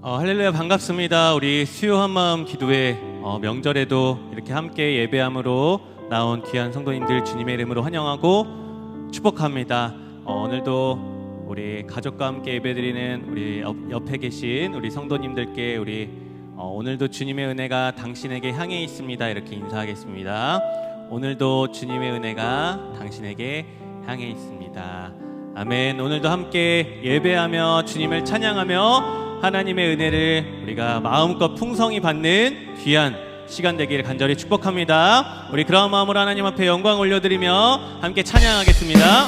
할렐루야 반갑습니다. 우리 수요 한마음 기도회 명절에도 이렇게 함께 예배함으로 나온 귀한 성도님들 주님의 이름으로 환영하고 축복합니다. 오늘도 우리 가족과 함께 예배드리는 우리 옆에 계신 우리 성도님들께 우리 오늘도 주님의 은혜가 당신에게 향해 있습니다. 이렇게 인사하겠습니다. 오늘도 주님의 은혜가 당신에게 향해 있습니다. 아멘. 오늘도 함께 예배하며 주님을 찬양하며 하나님의 은혜를 우리가 마음껏 풍성히 받는 귀한 시간 되기를 간절히 축복합니다. 우리 그런 마음으로 하나님 앞에 영광 올려드리며 함께 찬양하겠습니다.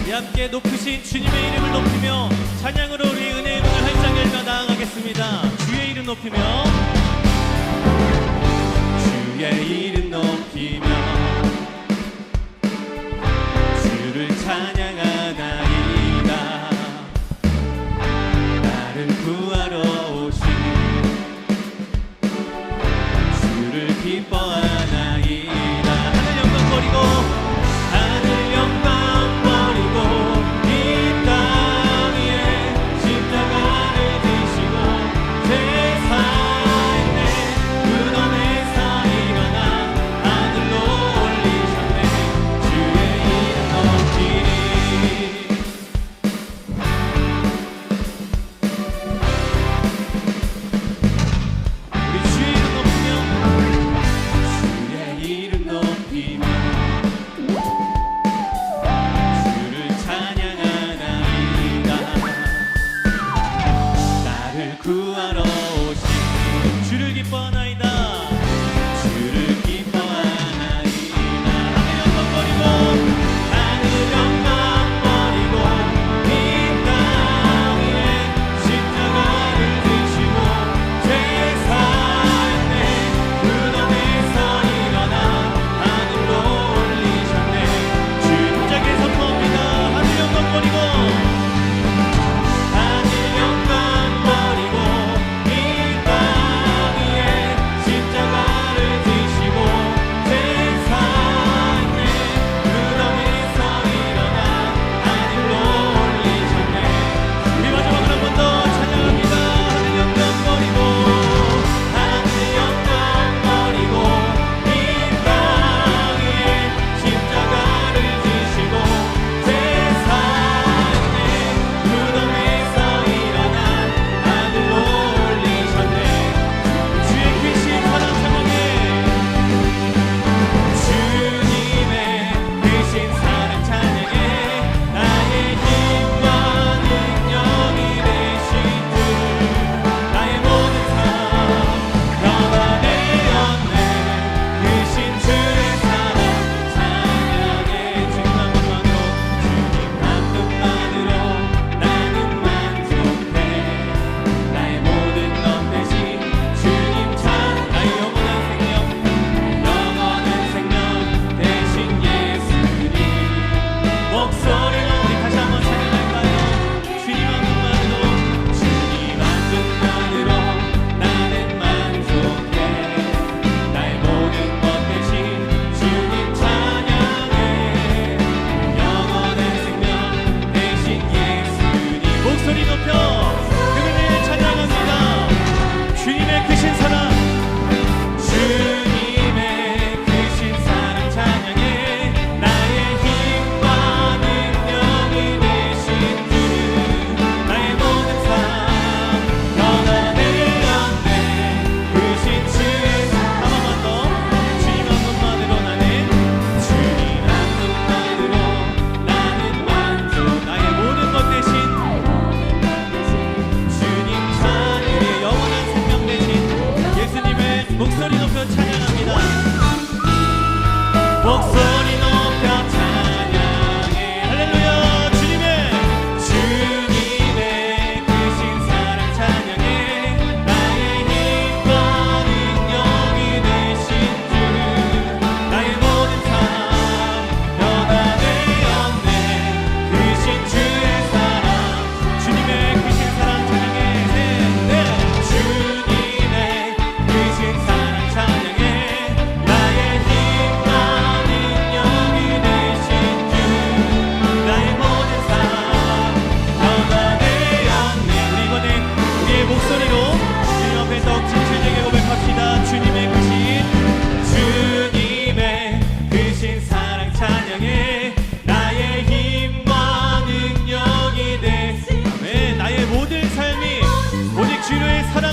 우리 함께 높으신 주님의 이름을 높이며 찬양으로 우리 은혜의 문을 활짝 열며 나아가겠습니다. 주의 이름 높이며 주의 이름 높이며 주를 찬양하나이다. 나를 구하러 오신 주를 기뻐하나이다. 하늘 영광 버리고 하늘 영광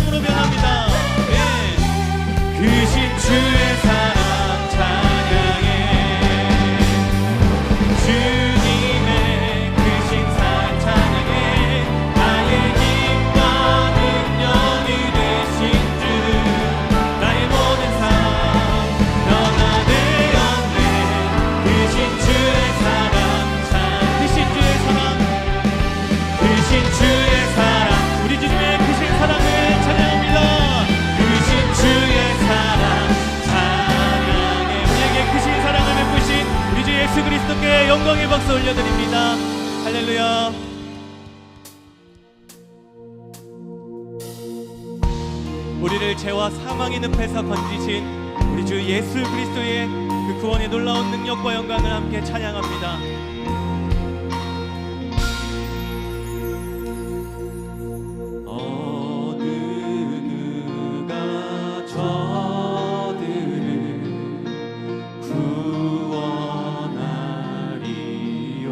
찬양으로 변합니다. 예. 크신 주의 사랑 찬양해. 주님의 크신 사랑 찬양해. 나의 힘과 능력이 되신 주, 나의 모든 삶 너나 되었네. 크신 주의 사랑 찬양. 크신 주의 사랑, 크신 주의 사랑, 우리 주님의 크신 사랑을 찬양합니다. 크신 주의 사랑 찬양해. 우리에게 크신 사랑을 베푸신 우리 주 예수 그리스도께 영광의 박수 올려드립니다. 할렐루야. 우리를 죄와 사망의 늪에서 건지신 우리 주 예수 그리스도의 그 구원의 놀라운 능력과 영광을 함께 찬양합니다. 어느 누가 저들을 구원하리요.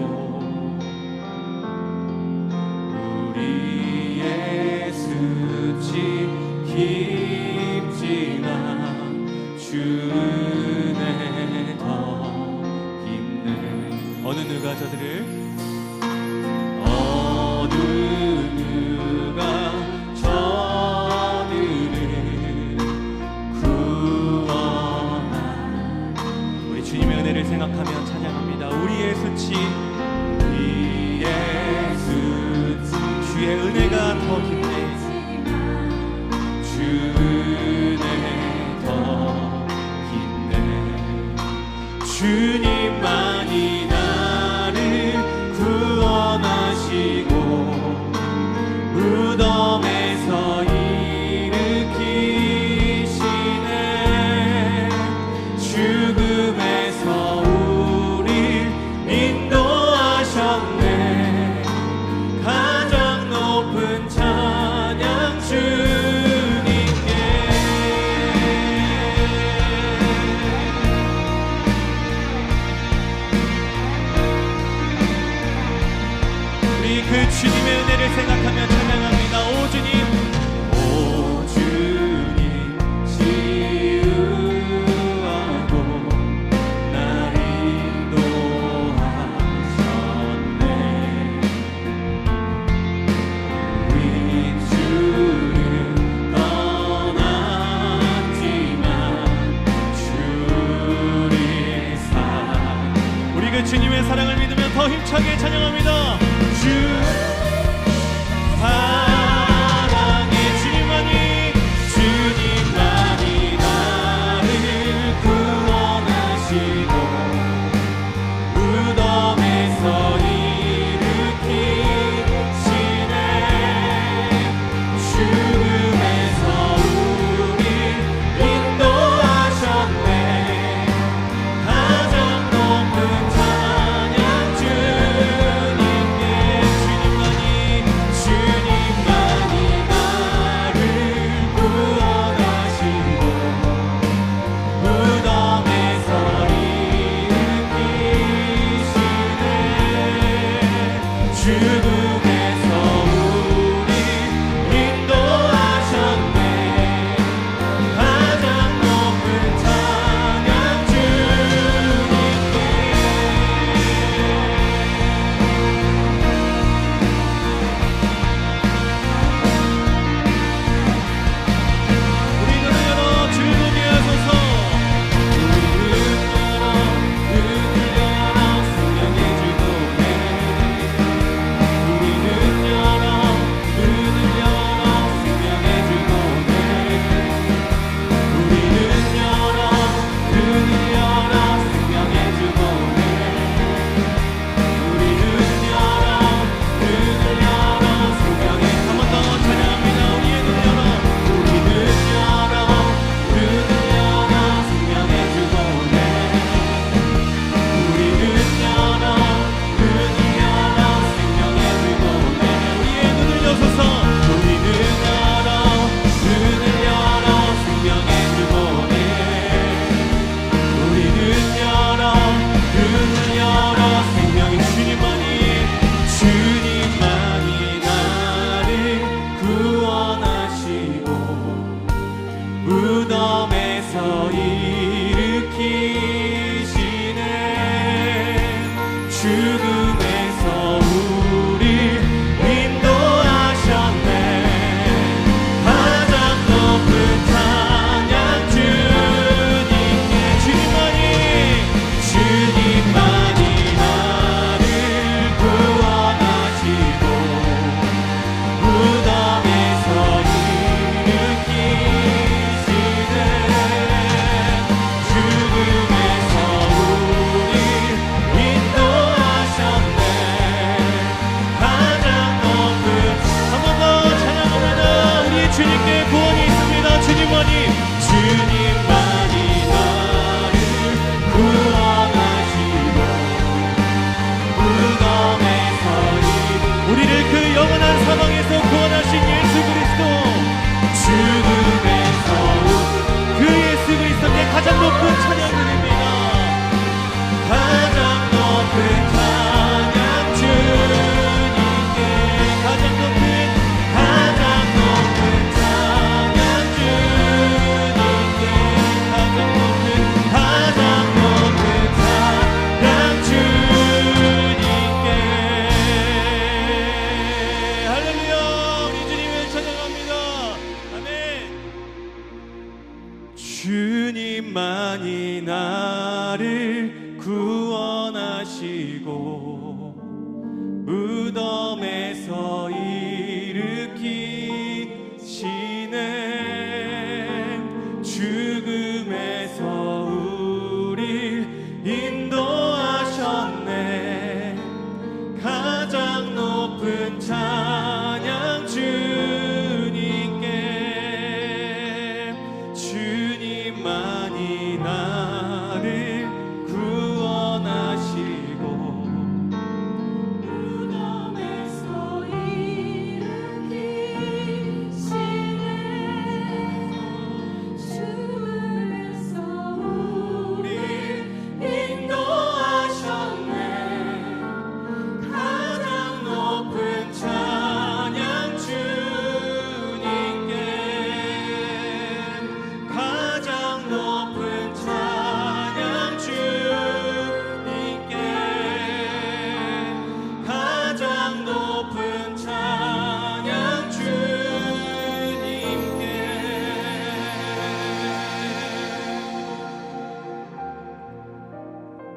우리 예수 힘지나 주네 더 힘내. 어느 누가 저들을, 어느 누가 저들을 구원하. 우리 주님의 은혜를 생각하며 찬양합니다. 우리의 수치, 우리의 수치, 주의 은혜가 더 깊네. 주네 더 힘내. 주님만이 나를 구원하시고 무덤에서 일으키시네. 죽음에서 우릴 인도하셨네. 가장 높은 찬양 주님께. 함께 구원이 있습니다. 주님만이 나를 구원하시고 무덤에서 우리를 그 영원한 사망에서 구원하신 예수 그리스도, 죽음에서 그 예수 그리스도께 가장 높은 찬양 드립니다. 가장 높은 찬양 주님께, 가장 높은 찬양 주님께, 가장 높은 찬양 주님께. 할렐루야. 우리 주님을 찬양합니다. 아멘. 주님만이 나를 구원하시고 무덤에서 일으키시네, 죽음에서 우릴 인도하셨네, 가장 높은 찬양 주님께. 주님만이 나를 구원하시고 무덤에서 일으키시네, 죽음에서 우릴 인도하셨네, 가장 높은 찬양 주님께, 가장 높은 찬양 주님께, 가장 높은 찬양 주님께.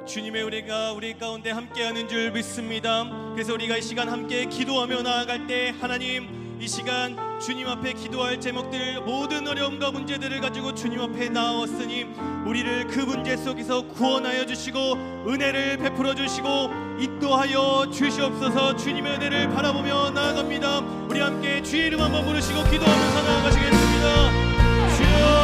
주님의 우리가 우리 가운데 함께하는 줄 믿습니다. 그래서 우리가 이 시간 함께 기도하며 나아갈 때, 하나님, 이 시간 주님 앞에 기도할 제목들, 모든 어려움과 문제들을 가지고 주님 앞에 나왔으니 우리를 그 문제 속에서 구원하여 주시고 은혜를 베풀어 주시고 인도하여 주시옵소서. 주님의 은혜를 바라보며 나아갑니다. 우리 함께 주의 이름 한번 부르시고 기도하면서 나아가시겠습니다. 주여,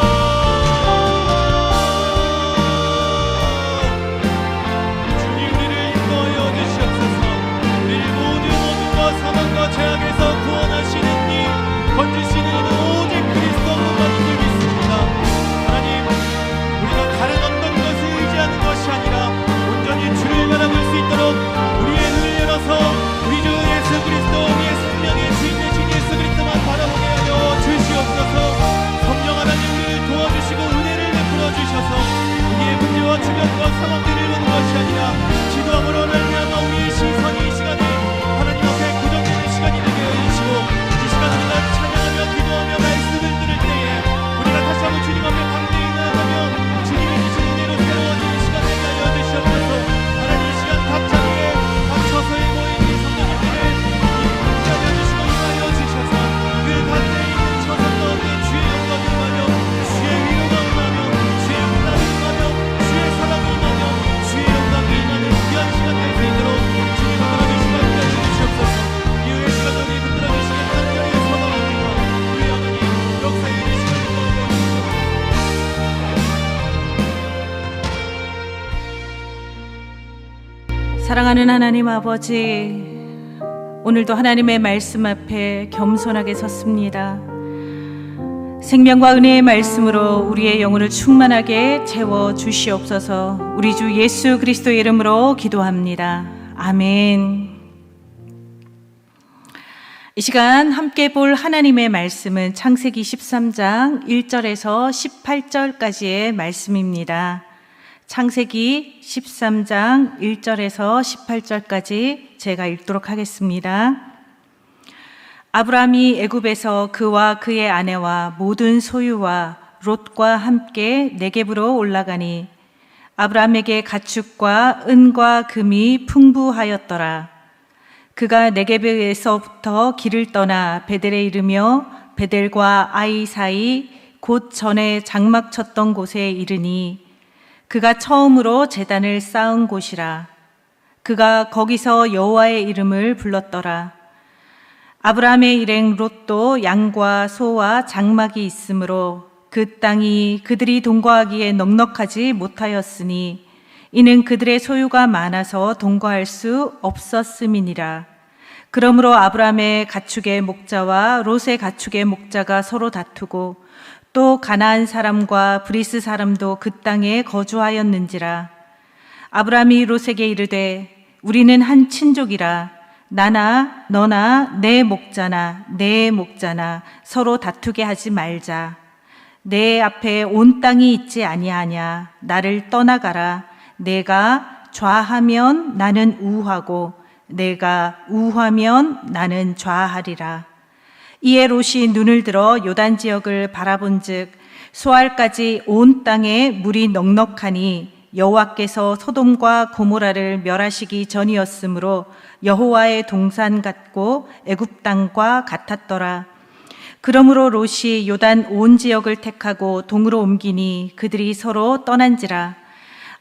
사망과 죄악에서 구원하시는 님, 건지시는 이는 오직 그리스도만인 줄 믿습니다. 하나님, 우리가 다른 어떤 것을 의지하는 것이 아니라 온전히 주를 바라볼 수 있도록 우리의 눈을 열어서 우리 주 예수 그리스도, 우리의 생명의 주인 되신 예수 그리스도만 바라보게 하여 주시옵소서. 성령 하나님, 우리를 도와주시고 은혜를 베풀어 주셔서 우리의 문제와 주변과 상황들을 보는 것이 아니라 기도함으로 말미암아 우리의 시선이 이 시간에 하나님 앞에 고정되는 시간이 되게 해주시고, 이 시간 우리가 찬양하며 기도하며 말씀을 들을 때에 우리가 다시 한번 주님 앞에 담대히 나아가며 주님의 주시는 대로 새로운 이 시간을 알려주시옵소서. 하나님, 이 시간 각 자리에 각 처소에 모인 이 성도님들을 인도하여 주시고 인도하여 주셔서 그 각자에 있는 처소 가운데 주의 영광이 임하며 주의 위로가 임하며 주의 응답이 임하며 주의 사랑이 임하며 주의 영광이 임하는 귀한 시간 될 수 있도록 주님 붙들어주시고 함께하여 주시옵소서. 이후의 시간 우리 붙들어주시기 간절히 소망합니다. 우리 하나님, 역사의 이 시간을 도와주시옵소서. 사랑하는 하나님 아버지, 오늘도 하나님의 말씀 앞에 겸손하게 섰습니다. 생명과 은혜의 말씀으로 우리의 영혼을 충만하게 채워 주시옵소서. 우리 주 예수 그리스도의 이름으로 기도합니다. 아멘. 이 시간 함께 볼 하나님의 말씀은 창세기 13장 1절에서 18절까지의 말씀입니다. 창세기 13장 1절에서 18절까지 제가 읽도록 하겠습니다. 아브라함이 애굽에서 그와 그의 아내와 모든 소유와 롯과 함께 네겝으로 올라가니 아브라함에게 가축과 은과 금이 풍부하였더라. 그가 네겝에서부터 길을 떠나 베델에 이르며 베델과 아이 사이 곧 전에 장막 쳤던 곳에 이르니 그가 처음으로 제단을 쌓은 곳이라. 그가 거기서 여호와의 이름을 불렀더라. 아브라함의 일행 롯도 양과 소와 장막이 있으므로 그 땅이 그들이 동거하기에 넉넉하지 못하였으니 이는 그들의 소유가 많아서 동거할 수 없었음이니라. 그러므로 아브라함의 가축의 목자와 롯의 가축의 목자가 서로 다투고 또 가나안 사람과 브리스 사람도 그 땅에 거주하였는지라. 아브라함이 롯에게 이르되 우리는 한 친족이라 나나 너나 내 목자나 내 목자나 서로 다투게 하지 말자. 내 앞에 온 땅이 있지 아니하냐. 나를 떠나가라. 내가 좌하면 나는 우하고 내가 우하면 나는 좌하리라. 이에 롯이 눈을 들어 요단 지역을 바라본즉 소알까지 온 땅에 물이 넉넉하니 여호와께서 소돔과 고모라를 멸하시기 전이었으므로 여호와의 동산 같고 애굽 땅과 같았더라. 그러므로 롯이 요단 온 지역을 택하고 동으로 옮기니 그들이 서로 떠난지라.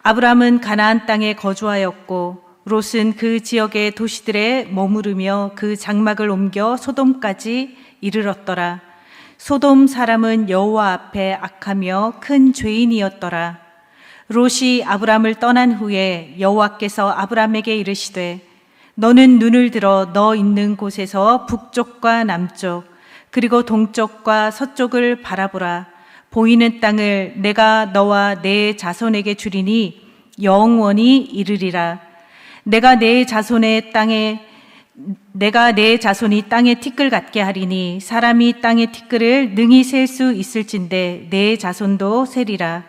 아브람은 가나안 땅에 거주하였고 롯은 그 지역의 도시들에 머무르며 그 장막을 옮겨 소돔까지 이르렀더라. 소돔 사람은 여호와 앞에 악하며 큰 죄인이었더라. 롯이 아브람을 떠난 후에 여호와께서 아브람에게 이르시되 너는 눈을 들어 너 있는 곳에서 북쪽과 남쪽 그리고 동쪽과 서쪽을 바라보라. 보이는 땅을 내가 너와 내 자손에게 주리니 영원히 이르리라. 내가 내 자손이 땅에 티끌 같게 하리니 사람이 땅의 티끌을 능히 셀 수 있을진데 내 자손도 세리라.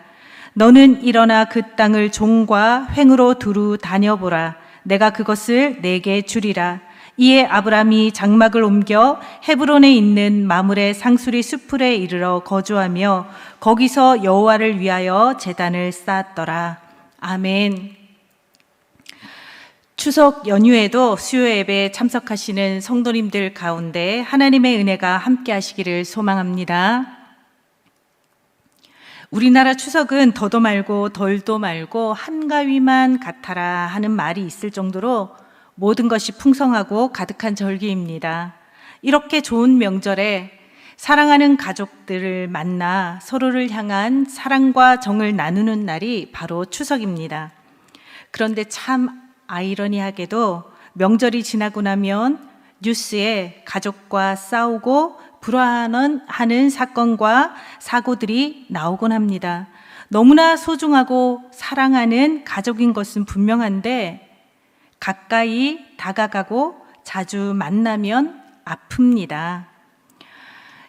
너는 일어나 그 땅을 종과 횡으로 두루 다녀보라. 내가 그것을 내게 주리라. 이에 아브람이 장막을 옮겨 헤브론에 있는 마므레 상수리 숲풀에 이르러 거주하며 거기서 여호와를 위하여 제단을 쌓았더라. 아멘. 추석 연휴에도 수요 예배에 참석하시는 성도님들 가운데 하나님의 은혜가 함께 하시기를 소망합니다. 우리나라 추석은 더도 말고 덜도 말고 한가위만 같아라 하는 말이 있을 정도로 모든 것이 풍성하고 가득한 절기입니다. 이렇게 좋은 명절에 사랑하는 가족들을 만나 서로를 향한 사랑과 정을 나누는 날이 바로 추석입니다. 그런데 참 아이러니하게도 명절이 지나고 나면 뉴스에 가족과 싸우고 불화하는 사건과 사고들이 나오곤 합니다. 너무나 소중하고 사랑하는 가족인 것은 분명한데 가까이 다가가고 자주 만나면 아픕니다.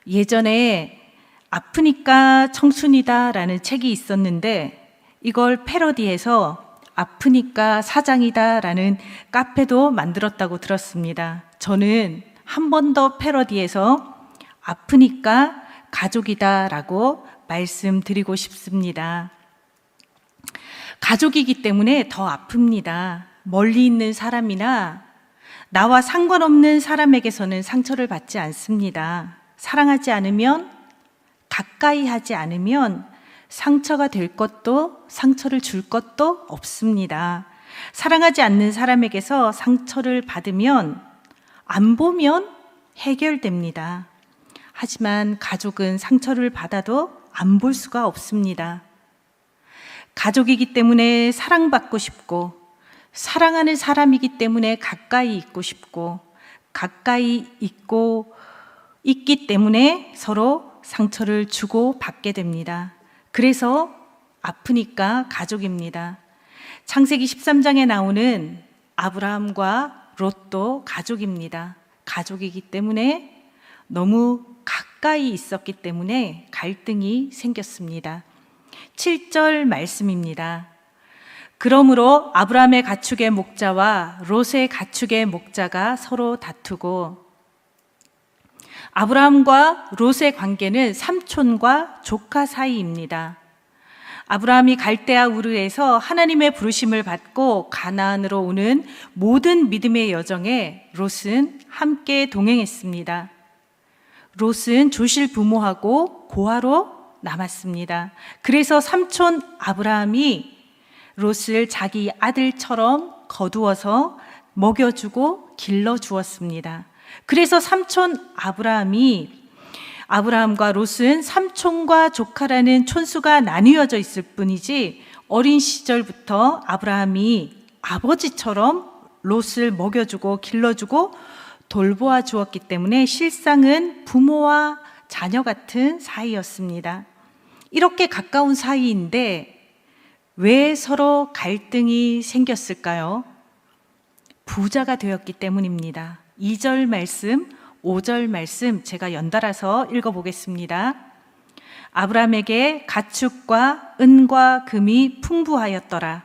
예전에 아프니까 청춘이다라는 책이 있었는데 이걸 패러디해서 아프니까 사장이다라는 카페도 만들었다고 들었습니다. 저는 한 번 더 패러디해서 아프니까 가족이다라고 말씀드리고 싶습니다. 가족이기 때문에 더 아픕니다. 멀리 있는 사람이나 나와 상관없는 사람에게서는 상처를 받지 않습니다. 사랑하지 않으면, 가까이 하지 않으면 상처가 될 것도 상처를 줄 것도 없습니다. 사랑하지 않는 사람에게서 상처를 받으면 안 보면 해결됩니다. 하지만 가족은 상처를 받아도 안 볼 수가 없습니다. 가족이기 때문에 사랑받고 싶고 사랑하는 사람이기 때문에 가까이 있고 싶고 가까이 있기 때문에 서로 상처를 주고 받게 됩니다. 그래서 아프니까 가족입니다. 창세기 13장에 나오는 아브라함과 롯도 가족입니다. 가족이기 때문에 너무 가까이 있었기 때문에 갈등이 생겼습니다. 7절 말씀입니다. 그러므로 아브라함의 가축의 목자와 롯의 가축의 목자가 서로 다투고 아브라함과 롯의 관계는 삼촌과 조카 사이입니다. 아브라함이 갈대아 우르에서 하나님의 부르심을 받고 가나안으로 오는 모든 믿음의 여정에 롯은 함께 동행했습니다. 롯은 조실부모하고 고아로 남았습니다. 그래서 삼촌 아브라함이 롯을 자기 아들처럼 거두어서 먹여주고 길러주었습니다. 그래서 삼촌 아브라함과 롯은 삼촌과 조카라는 촌수가 나뉘어져 있을 뿐이지 어린 시절부터 아브라함이 아버지처럼 롯을 먹여주고 길러주고 돌보아 주었기 때문에 실상은 부모와 자녀 같은 사이였습니다. 이렇게 가까운 사이인데 왜 서로 갈등이 생겼을까요? 부자가 되었기 때문입니다. 2절 말씀, 5절 말씀 제가 연달아서 읽어보겠습니다. 아브라함에게 가축과 은과 금이 풍부하였더라.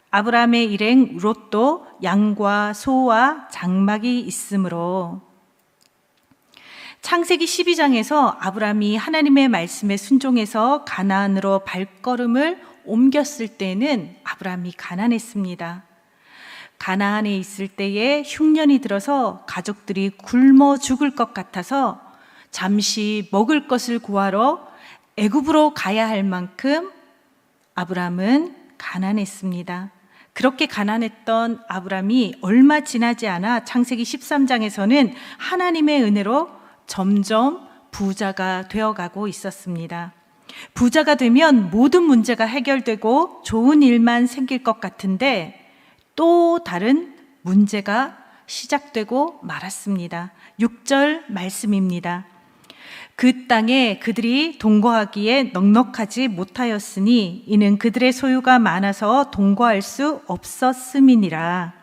아브라함의 일행 롯도 양과 소와 장막이 있으므로. 창세기 12장에서 아브라함이 하나님의 말씀에 순종해서 가나안으로 발걸음을 옮겼을 때는 아브라함이 가난했습니다. 가나안에 있을 때에 흉년이 들어서 가족들이 굶어 죽을 것 같아서 잠시 먹을 것을 구하러 애굽으로 가야 할 만큼 아브라함은 가난했습니다. 그렇게 가난했던 아브라함이 얼마 지나지 않아 창세기 13장에서는 하나님의 은혜로 점점 부자가 되어가고 있었습니다. 부자가 되면 모든 문제가 해결되고 좋은 일만 생길 것 같은데 또 다른 문제가 시작되고 말았습니다. 6절 말씀입니다. 그 땅에 그들이 동거하기에 넉넉하지 못하였으니 이는 그들의 소유가 많아서 동거할 수 없었음이니라.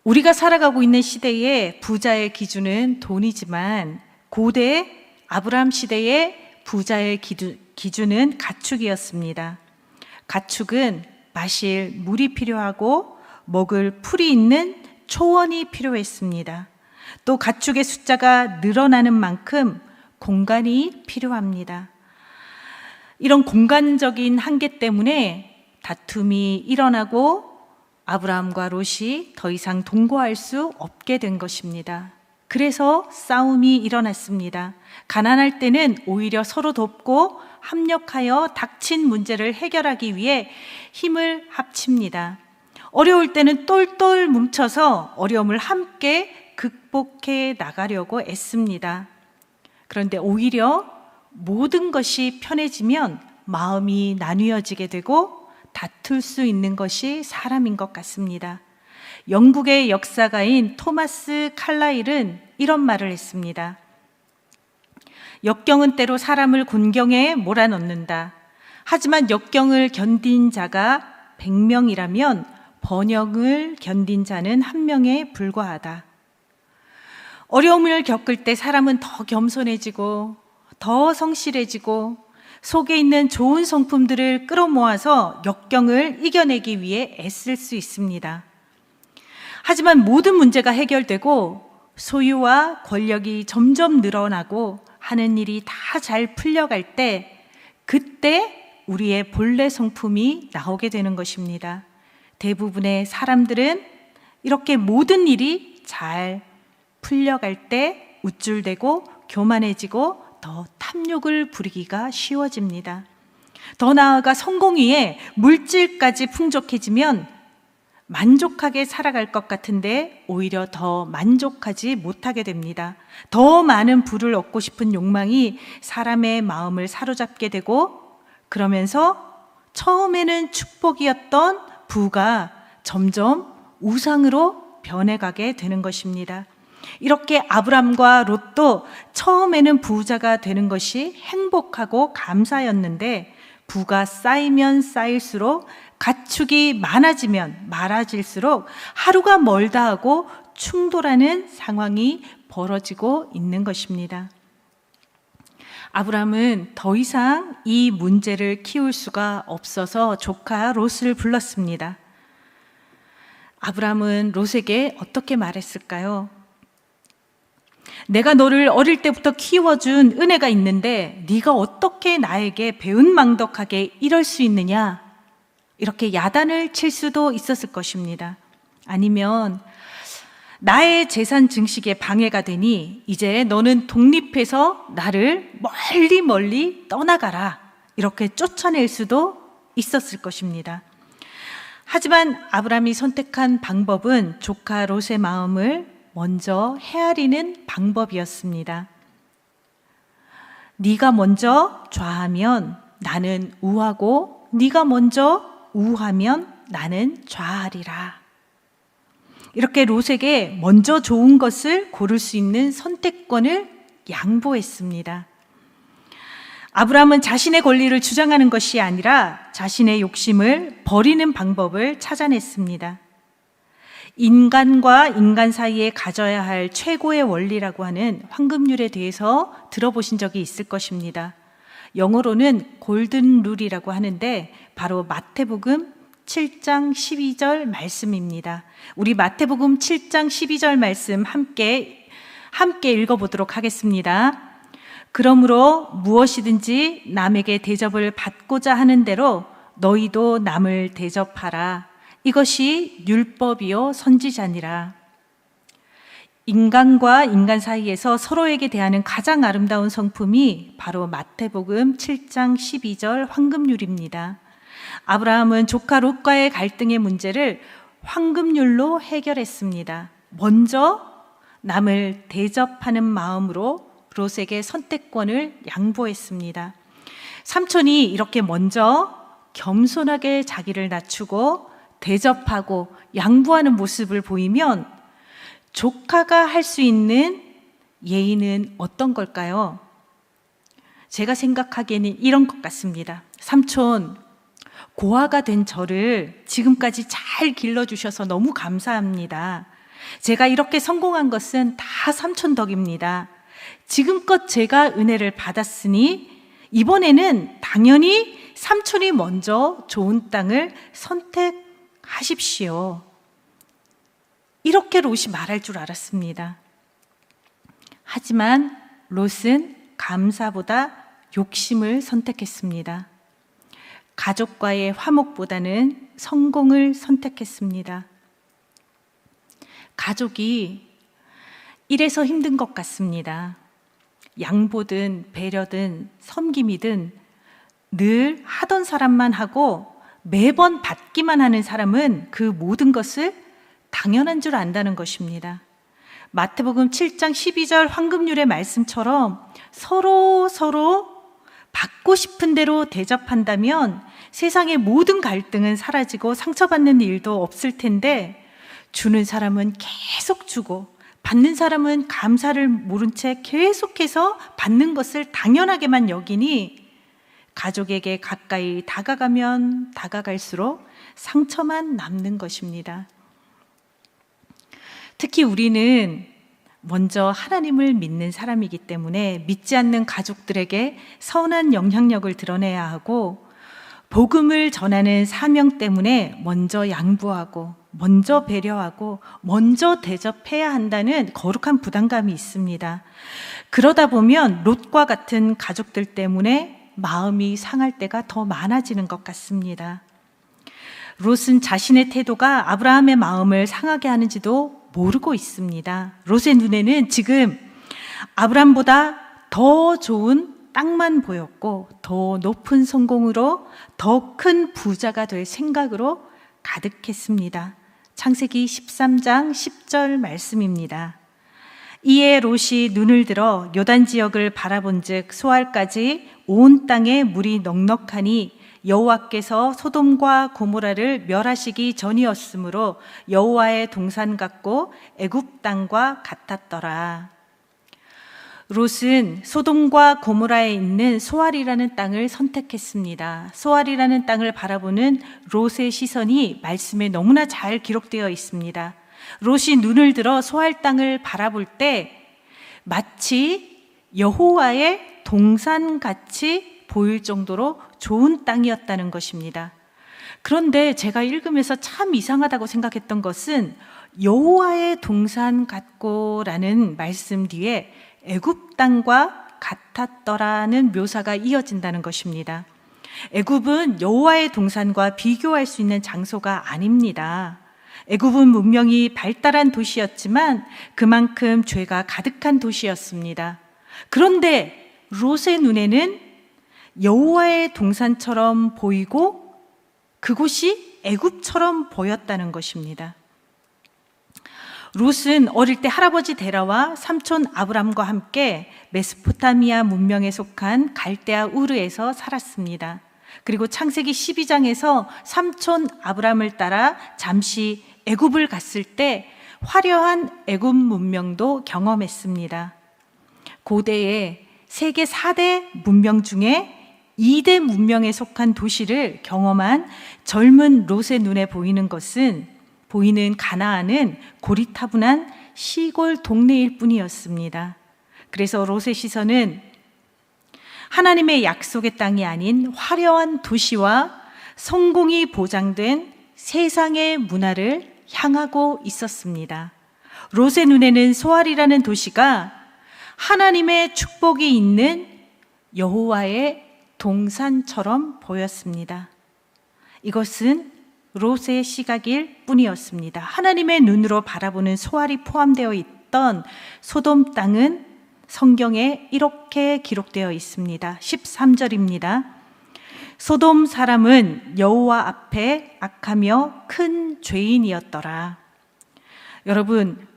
우리가 살아가고 있는 시대의 부자의 기준은 돈이지만 고대 아브라함 시대의 부자의 기준은 가축이었습니다. 가축은 마실 물이 필요하고 먹을 풀이 있는 초원이 필요했습니다. 또 가축의 숫자가 늘어나는 만큼 공간이 필요합니다. 이런 공간적인 한계 때문에 다툼이 일어나고 아브라함과 롯이 더 이상 동거할 수 없게 된 것입니다. 그래서 싸움이 일어났습니다. 가난할 때는 오히려 서로 돕고 합력하여 닥친 문제를 해결하기 위해 힘을 합칩니다. 어려울 때는 똘똘 뭉쳐서 어려움을 함께 극복해 나가려고 애씁니다. 그런데 오히려 모든 것이 편해지면 마음이 나뉘어지게 되고 다툴 수 있는 것이 사람인 것 같습니다. 영국의 역사가인 토마스 칼라일은 이런 말을 했습니다. 역경은 때로 사람을 곤경에 몰아넣는다. 하지만 역경을 견딘 자가 100명이라면 번영을 견딘 자는 1명에 불과하다. 어려움을 겪을 때 사람은 더 겸손해지고 더 성실해지고 속에 있는 좋은 성품들을 끌어모아서 역경을 이겨내기 위해 애쓸 수 있습니다. 하지만 모든 문제가 해결되고 소유와 권력이 점점 늘어나고 하는 일이 다 잘 풀려갈 때 그때 우리의 본래 성품이 나오게 되는 것입니다. 대부분의 사람들은 이렇게 모든 일이 잘 풀려갈 때 우쭐대고 교만해지고 더 탐욕을 부리기가 쉬워집니다. 더 나아가 성공 위에 물질까지 풍족해지면 만족하게 살아갈 것 같은데 오히려 더 만족하지 못하게 됩니다. 더 많은 부를 얻고 싶은 욕망이 사람의 마음을 사로잡게 되고 그러면서 처음에는 축복이었던 부가 점점 우상으로 변해가게 되는 것입니다. 이렇게 아브람과 롯도 처음에는 부자가 되는 것이 행복하고 감사였는데 부가 쌓이면 쌓일수록 가축이 많아지면 많아질수록 하루가 멀다 하고 충돌하는 상황이 벌어지고 있는 것입니다. 아브람은 더 이상 이 문제를 키울 수가 없어서 조카 롯을 불렀습니다. 아브람은 롯에게 어떻게 말했을까요? 내가 너를 어릴 때부터 키워준 은혜가 있는데 네가 어떻게 나에게 배은망덕하게 이럴 수 있느냐? 이렇게 야단을 칠 수도 있었을 것입니다. 아니면 나의 재산 증식에 방해가 되니 이제 너는 독립해서 나를 멀리 떠나가라. 이렇게 쫓아낼 수도 있었을 것입니다. 하지만 아브람이 선택한 방법은 조카 롯의 마음을 먼저 헤아리는 방법이었습니다. 네가 먼저 좌하면 나는 우하고 네가 먼저 우하면 나는 좌하리라. 이렇게 롯에게 먼저 좋은 것을 고를 수 있는 선택권을 양보했습니다. 아브라함은 자신의 권리를 주장하는 것이 아니라 자신의 욕심을 버리는 방법을 찾아냈습니다. 인간과 인간 사이에 가져야 할 최고의 원리라고 하는 황금률에 대해서 들어보신 적이 있을 것입니다. 영어로는 골든 룰이라고 하는데 바로 마태복음 7장 12절 말씀입니다. 우리 마태복음 7장 12절 말씀 함께 읽어보도록 하겠습니다. 그러므로 무엇이든지 남에게 대접을 받고자 하는 대로 너희도 남을 대접하라. 이것이 율법이요 선지자니라. 인간과 인간 사이에서 서로에게 대하는 가장 아름다운 성품이 바로 마태복음 7장 12절 황금률입니다. 아브라함은 조카 롯과의 갈등의 문제를 황금률로 해결했습니다. 먼저 남을 대접하는 마음으로 롯에게 선택권을 양보했습니다. 삼촌이 이렇게 먼저 겸손하게 자기를 낮추고 대접하고 양보하는 모습을 보이면 조카가 할 수 있는 예의는 어떤 걸까요? 제가 생각하기에는 이런 것 같습니다. 삼촌, 고아가 된 저를 지금까지 잘 길러주셔서 너무 감사합니다. 제가 이렇게 성공한 것은 다 삼촌 덕입니다. 지금껏 제가 은혜를 받았으니 이번에는 당연히 삼촌이 먼저 좋은 땅을 선택하십시오. 이렇게 롯이 말할 줄 알았습니다. 하지만 롯은 감사보다 욕심을 선택했습니다. 가족과의 화목보다는 성공을 선택했습니다. 가족이 이래서 힘든 것 같습니다. 양보든 배려든 섬김이든 늘 하던 사람만 하고 매번 받기만 하는 사람은 그 모든 것을 당연한 줄 안다는 것입니다. 마태복음 7장 12절 황금률의 말씀처럼 서로 받고 싶은 대로 대접한다면 세상의 모든 갈등은 사라지고 상처받는 일도 없을 텐데, 주는 사람은 계속 주고 받는 사람은 감사를 모른 채 계속해서 받는 것을 당연하게만 여기니 가족에게 가까이 다가가면 다가갈수록 상처만 남는 것입니다. 특히 우리는 먼저 하나님을 믿는 사람이기 때문에 믿지 않는 가족들에게 선한 영향력을 드러내야 하고, 복음을 전하는 사명 때문에 먼저 양보하고 먼저 배려하고 먼저 대접해야 한다는 거룩한 부담감이 있습니다. 그러다 보면 롯과 같은 가족들 때문에 마음이 상할 때가 더 많아지는 것 같습니다. 롯은 자신의 태도가 아브라함의 마음을 상하게 하는지도 모르고 있습니다. 롯의 눈에는 지금 아브라함보다 더 좋은 땅만 보였고 더 높은 성공으로 더 큰 부자가 될 생각으로 가득했습니다. 창세기 13장 10절 말씀입니다. 이에 롯이 눈을 들어 요단 지역을 바라본즉 소알까지 온 땅에 물이 넉넉하니 여호와께서 소돔과 고모라를 멸하시기 전이었으므로 여호와의 동산 같고 애굽 땅과 같았더라. 롯은 소돔과 고모라에 있는 소알이라는 땅을 선택했습니다. 소알이라는 땅을 바라보는 롯의 시선이 말씀에 너무나 잘 기록되어 있습니다. 롯이 눈을 들어 소알 땅을 바라볼 때 마치 여호와의 동산같이 보일 정도로 좋은 땅이었다는 것입니다. 그런데 제가 읽으면서 참 이상하다고 생각했던 것은 여호와의 동산 같고라는 말씀 뒤에 애굽 땅과 같았더라는 묘사가 이어진다는 것입니다. 애굽은 여호와의 동산과 비교할 수 있는 장소가 아닙니다. 애굽은 문명이 발달한 도시였지만 그만큼 죄가 가득한 도시였습니다. 그런데 롯의 눈에는 여호와의 동산처럼 보이고 그곳이 애굽처럼 보였다는 것입니다. 롯은 어릴 때 할아버지 데라와 삼촌 아브람과 함께 메소포타미아 문명에 속한 갈대아 우르에서 살았습니다. 그리고 창세기 12장에서 삼촌 아브람을 따라 잠시 애굽을 갔을 때 화려한 애굽 문명도 경험했습니다. 고대의 세계 4대 문명 중에 2대 문명에 속한 도시를 경험한 젊은 롯의 눈에 보이는 가나안은 고리타분한 시골 동네일 뿐이었습니다. 그래서 롯의 시선은 하나님의 약속의 땅이 아닌 화려한 도시와 성공이 보장된 세상의 문화를 향하고 있었습니다. 롯의 눈에는 소알이라는 도시가 하나님의 축복이 있는 여호와의 동산처럼 보였습니다. 이것은 롯의 시각일 뿐이었습니다. 하나님의 눈으로 바라보는 소알이 포함되어 있던 소돔 땅은 성경에 이렇게 기록되어 있습니다. 13절입니다. 소돔 사람은 여호와 앞에 악하며 큰 죄인이었더라. 여러분,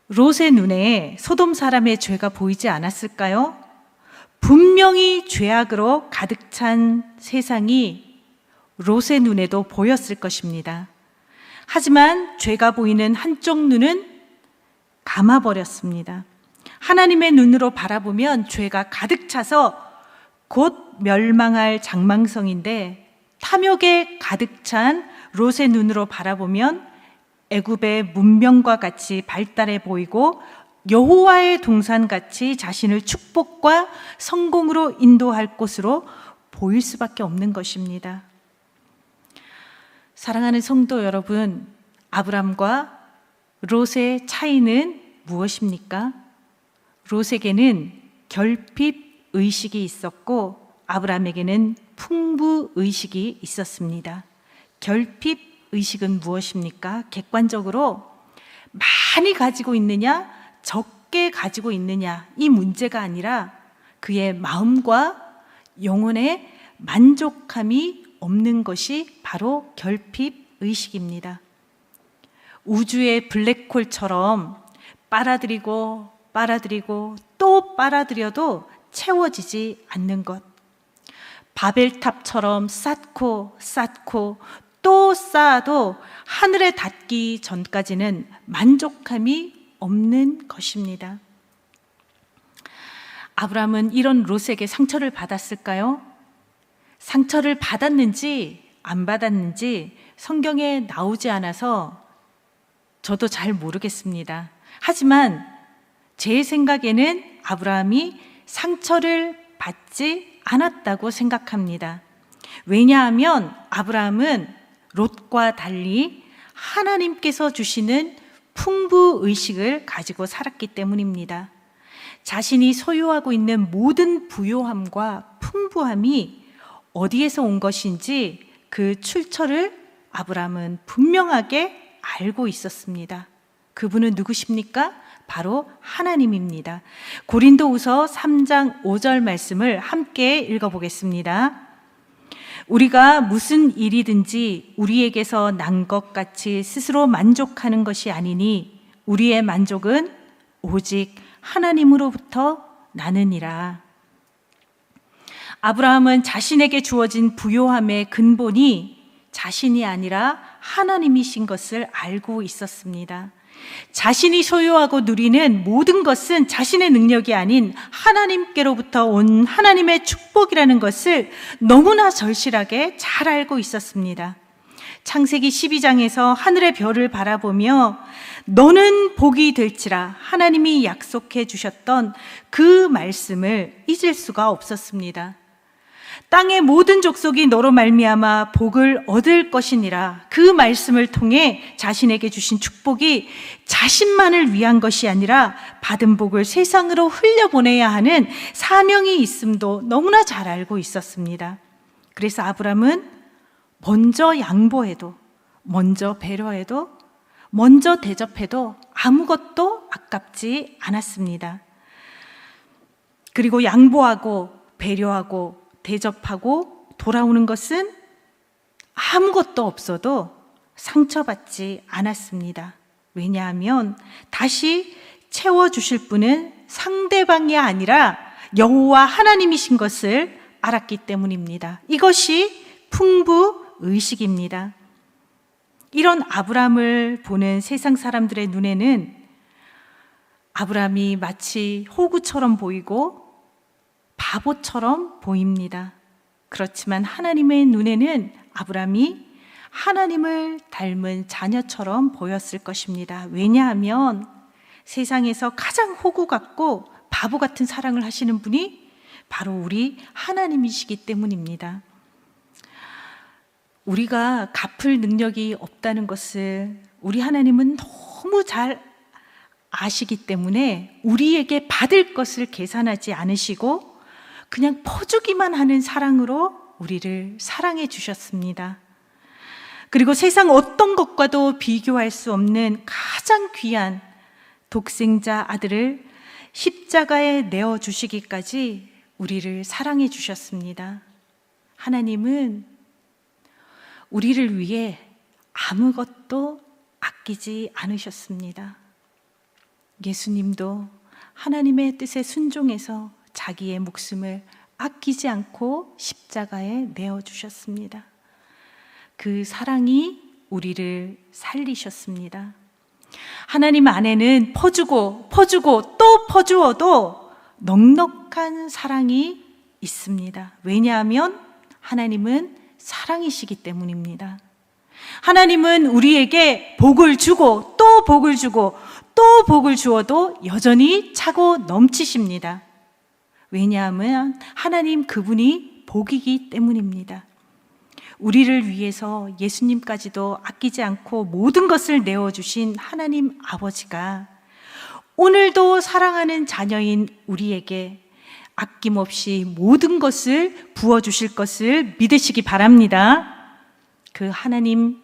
롯의 눈에 소돔 사람의 죄가 보이지 않았을까요? 분명히 죄악으로 가득 찬 세상이 롯의 눈에도 보였을 것입니다. 하지만 죄가 보이는 한쪽 눈은 감아버렸습니다. 하나님의 눈으로 바라보면 죄가 가득 차서 곧 멸망할 장망성인데, 탐욕에 가득 찬 롯의 눈으로 바라보면 애굽의 문명과 같이 발달해 보이고 여호와의 동산같이 자신을 축복과 성공으로 인도할 곳으로 보일 수밖에 없는 것입니다. 사랑하는 성도 여러분, 아브람과 롯의 차이는 무엇입니까? 롯에게는 결핍 의식이 있었고 아브람에게는 풍부 의식이 있었습니다. 결핍 의식은 무엇입니까? 객관적으로 많이 가지고 있느냐, 적게 가지고 있느냐, 이 문제가 아니라 그의 마음과 영혼의 만족함이 없는 것이 바로 결핍 의식입니다. 우주의 블랙홀처럼 빨아들이고 또 빨아들여도 채워지지 않는 것. 바벨탑처럼 쌓고 또 쌓아도 하늘에 닿기 전까지는 만족함이 없는 것입니다. 아브람은 이런 롯에게 상처를 받았을까요? 상처를 받았는지 안 받았는지 성경에 나오지 않아서 저도 잘 모르겠습니다. 하지만 제 생각에는 아브라함이 상처를 받지 않았다고 생각합니다. 왜냐하면 아브라함은 롯과 달리 하나님께서 주시는 풍부 의식을 가지고 살았기 때문입니다. 자신이 소유하고 있는 모든 부요함과 풍부함이 어디에서 온 것인지 그 출처를 아브라함은 분명하게 알고 있었습니다. 그분은 누구십니까? 바로 하나님입니다. 고린도후서 3장 5절 말씀을 함께 읽어보겠습니다. 우리가 무슨 일이든지 우리에게서 난 것 같이 스스로 만족하는 것이 아니니 우리의 만족은 오직 하나님으로부터 나느니라. 아브라함은 자신에게 주어진 부요함의 근본이 자신이 아니라 하나님이신 것을 알고 있었습니다. 자신이 소유하고 누리는 모든 것은 자신의 능력이 아닌 하나님께로부터 온 하나님의 축복이라는 것을 너무나 절실하게 잘 알고 있었습니다. 창세기 12장에서 하늘의 별을 바라보며 너는 복이 될지라 하나님이 약속해 주셨던 그 말씀을 잊을 수가 없었습니다. 땅의 모든 족속이 너로 말미암아 복을 얻을 것이니라. 그 말씀을 통해 자신에게 주신 축복이 자신만을 위한 것이 아니라 받은 복을 세상으로 흘려보내야 하는 사명이 있음도 너무나 잘 알고 있었습니다. 그래서 아브람은 먼저 양보해도, 먼저 배려해도, 먼저 대접해도 아무것도 아깝지 않았습니다. 그리고 양보하고 배려하고 대접하고 돌아오는 것은 아무것도 없어도 상처받지 않았습니다. 왜냐하면 다시 채워주실 분은 상대방이 아니라 여호와 하나님이신 것을 알았기 때문입니다. 이것이 풍부의식입니다. 이런 아브라함을 보는 세상 사람들의 눈에는 아브라함이 마치 호구처럼 보이고 바보처럼 보입니다. 그렇지만 하나님의 눈에는 아브라함이 하나님을 닮은 자녀처럼 보였을 것입니다. 왜냐하면 세상에서 가장 호구 같고 바보 같은 사랑을 하시는 분이 바로 우리 하나님이시기 때문입니다. 우리가 갚을 능력이 없다는 것을 우리 하나님은 너무 잘 아시기 때문에 우리에게 받을 것을 계산하지 않으시고 그냥 퍼주기만 하는 사랑으로 우리를 사랑해 주셨습니다. 그리고 세상 어떤 것과도 비교할 수 없는 가장 귀한 독생자 아들을 십자가에 내어주시기까지 우리를 사랑해 주셨습니다. 하나님은 우리를 위해 아무것도 아끼지 않으셨습니다. 예수님도 하나님의 뜻에 순종해서 자기의 목숨을 아끼지 않고 십자가에 내어주셨습니다. 그 사랑이 우리를 살리셨습니다. 하나님 안에는 퍼주고 또 퍼주어도 넉넉한 사랑이 있습니다. 왜냐하면 하나님은 사랑이시기 때문입니다. 하나님은 우리에게 복을 주고 또 복을 주고 또 복을 주어도 여전히 차고 넘치십니다. 왜냐하면 하나님 그분이 복이기 때문입니다. 우리를 위해서 예수님까지도 아끼지 않고 모든 것을 내어주신 하나님 아버지가 오늘도 사랑하는 자녀인 우리에게 아낌없이 모든 것을 부어주실 것을 믿으시기 바랍니다. 그 하나님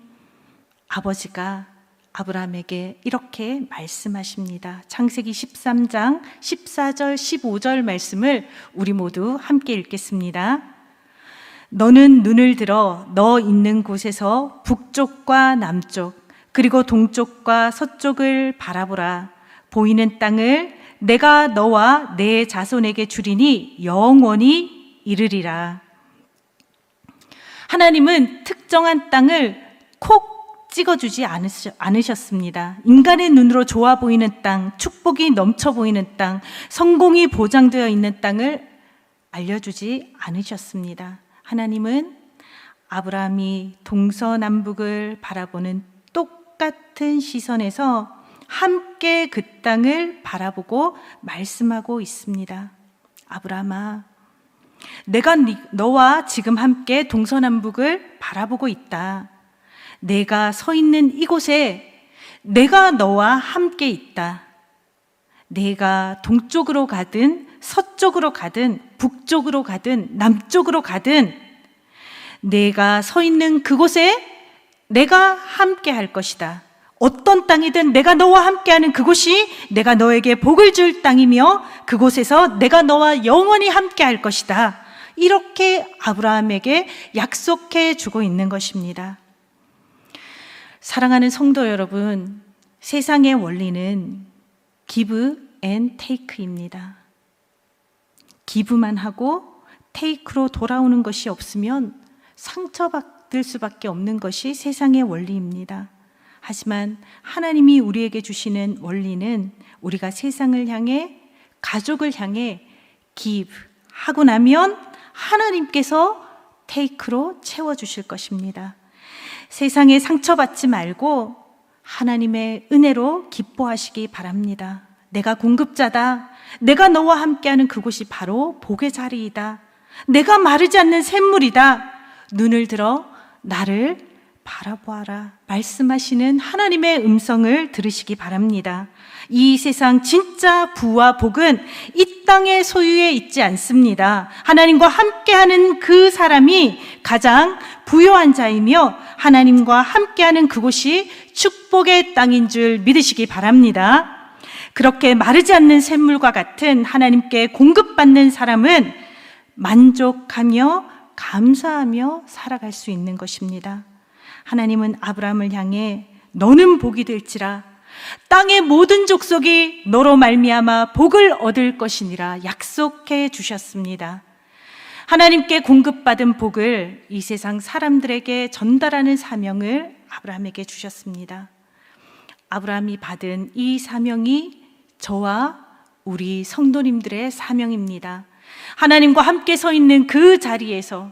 아버지가 아브라함에게 이렇게 말씀하십니다. 창세기 13장 14절 15절 말씀을 우리 모두 함께 읽겠습니다. 너는 눈을 들어 너 있는 곳에서 북쪽과 남쪽 그리고 동쪽과 서쪽을 바라보라. 보이는 땅을 내가 너와 내 자손에게 주리니 영원히 이르리라. 하나님은 특정한 땅을 콕 찍어주지 않으셨습니다. 인간의 눈으로 좋아 보이는 땅, 축복이 넘쳐 보이는 땅, 성공이 보장되어 있는 땅을 알려주지 않으셨습니다. 하나님은 아브라함이 동서남북을 바라보는 똑같은 시선에서 함께 그 땅을 바라보고 말씀하고 있습니다. 아브라함아, 내가 너와 지금 함께 동서남북을 바라보고 있다. 내가 서 있는 이곳에 내가 너와 함께 있다. 내가 동쪽으로 가든 서쪽으로 가든 북쪽으로 가든 남쪽으로 가든 내가 서 있는 그곳에 내가 함께 할 것이다. 어떤 땅이든 내가 너와 함께하는 그곳이 내가 너에게 복을 줄 땅이며 그곳에서 내가 너와 영원히 함께 할 것이다. 이렇게 아브라함에게 약속해 주고 있는 것입니다. 사랑하는 성도 여러분, 세상의 원리는 give and take입니다. 기부만 하고 테이크로 돌아오는 것이 없으면 상처받을 수밖에 없는 것이 세상의 원리입니다. 하지만 하나님이 우리에게 주시는 원리는 우리가 세상을 향해, 가족을 향해 give 하고 나면 하나님께서 테이크로 채워주실 것입니다. 세상에 상처받지 말고 하나님의 은혜로 기뻐하시기 바랍니다. 내가 공급자다. 내가 너와 함께하는 그곳이 바로 복의 자리이다. 내가 마르지 않는 샘물이다. 눈을 들어 나를 바라보아라. 말씀하시는 하나님의 음성을 들으시기 바랍니다. 이 세상 진짜 부와 복은 이 땅의 소유에 있지 않습니다. 하나님과 함께하는 그 사람이 가장 부요한 자이며 하나님과 함께하는 그곳이 축복의 땅인 줄 믿으시기 바랍니다. 그렇게 마르지 않는 샘물과 같은 하나님께 공급받는 사람은 만족하며 감사하며 살아갈 수 있는 것입니다. 하나님은 아브라함을 향해 너는 복이 될지라 땅의 모든 족속이 너로 말미암아 복을 얻을 것이니라 약속해 주셨습니다. 하나님께 공급받은 복을 이 세상 사람들에게 전달하는 사명을 아브라함에게 주셨습니다. 아브라함이 받은 이 사명이 저와 우리 성도님들의 사명입니다. 하나님과 함께 서 있는 그 자리에서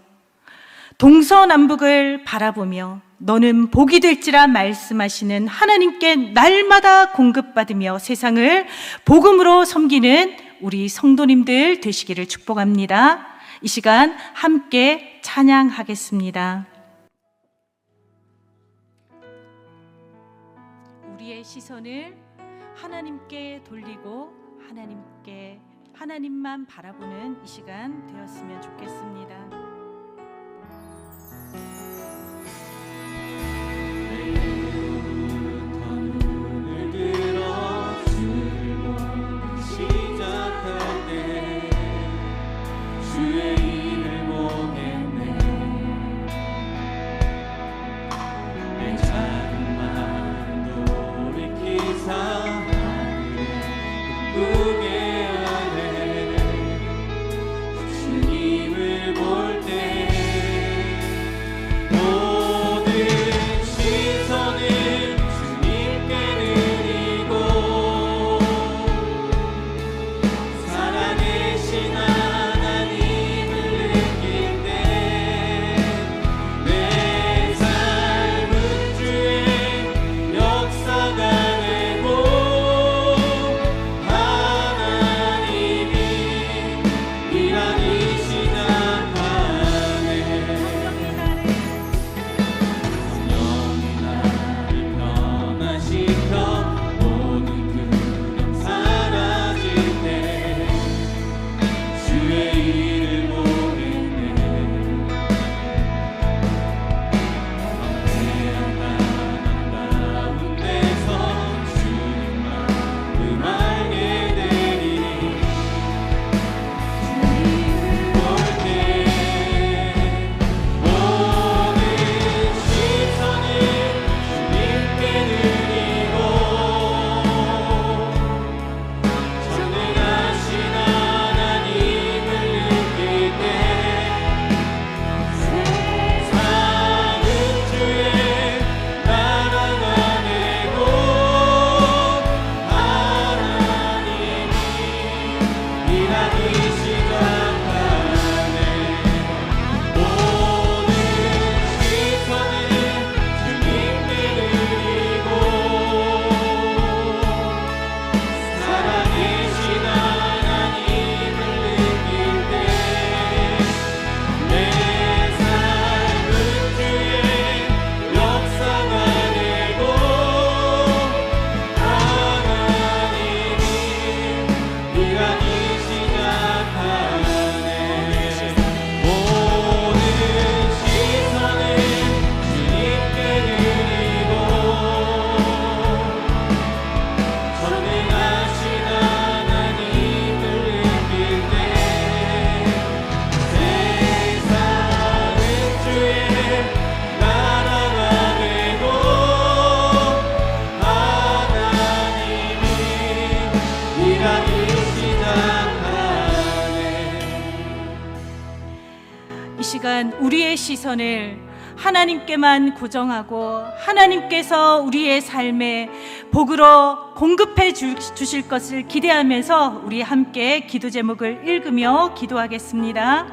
동서남북을 바라보며 너는 복이 될지라 말씀하시는 하나님께 날마다 공급받으며 세상을 복음으로 섬기는 우리 성도님들 되시기를 축복합니다. 이 시간 함께 찬양하겠습니다. 우리의 시선을 하나님께 돌리고 하나님만 바라보는 이 시간 되었으면 좋겠습니다. 시간 우리의 시선을 하나님께만 고정하고 하나님께서 우리의 삶에 복으로 공급해 주실 것을 기대하면서 우리 함께 기도 제목을 읽으며 기도하겠습니다.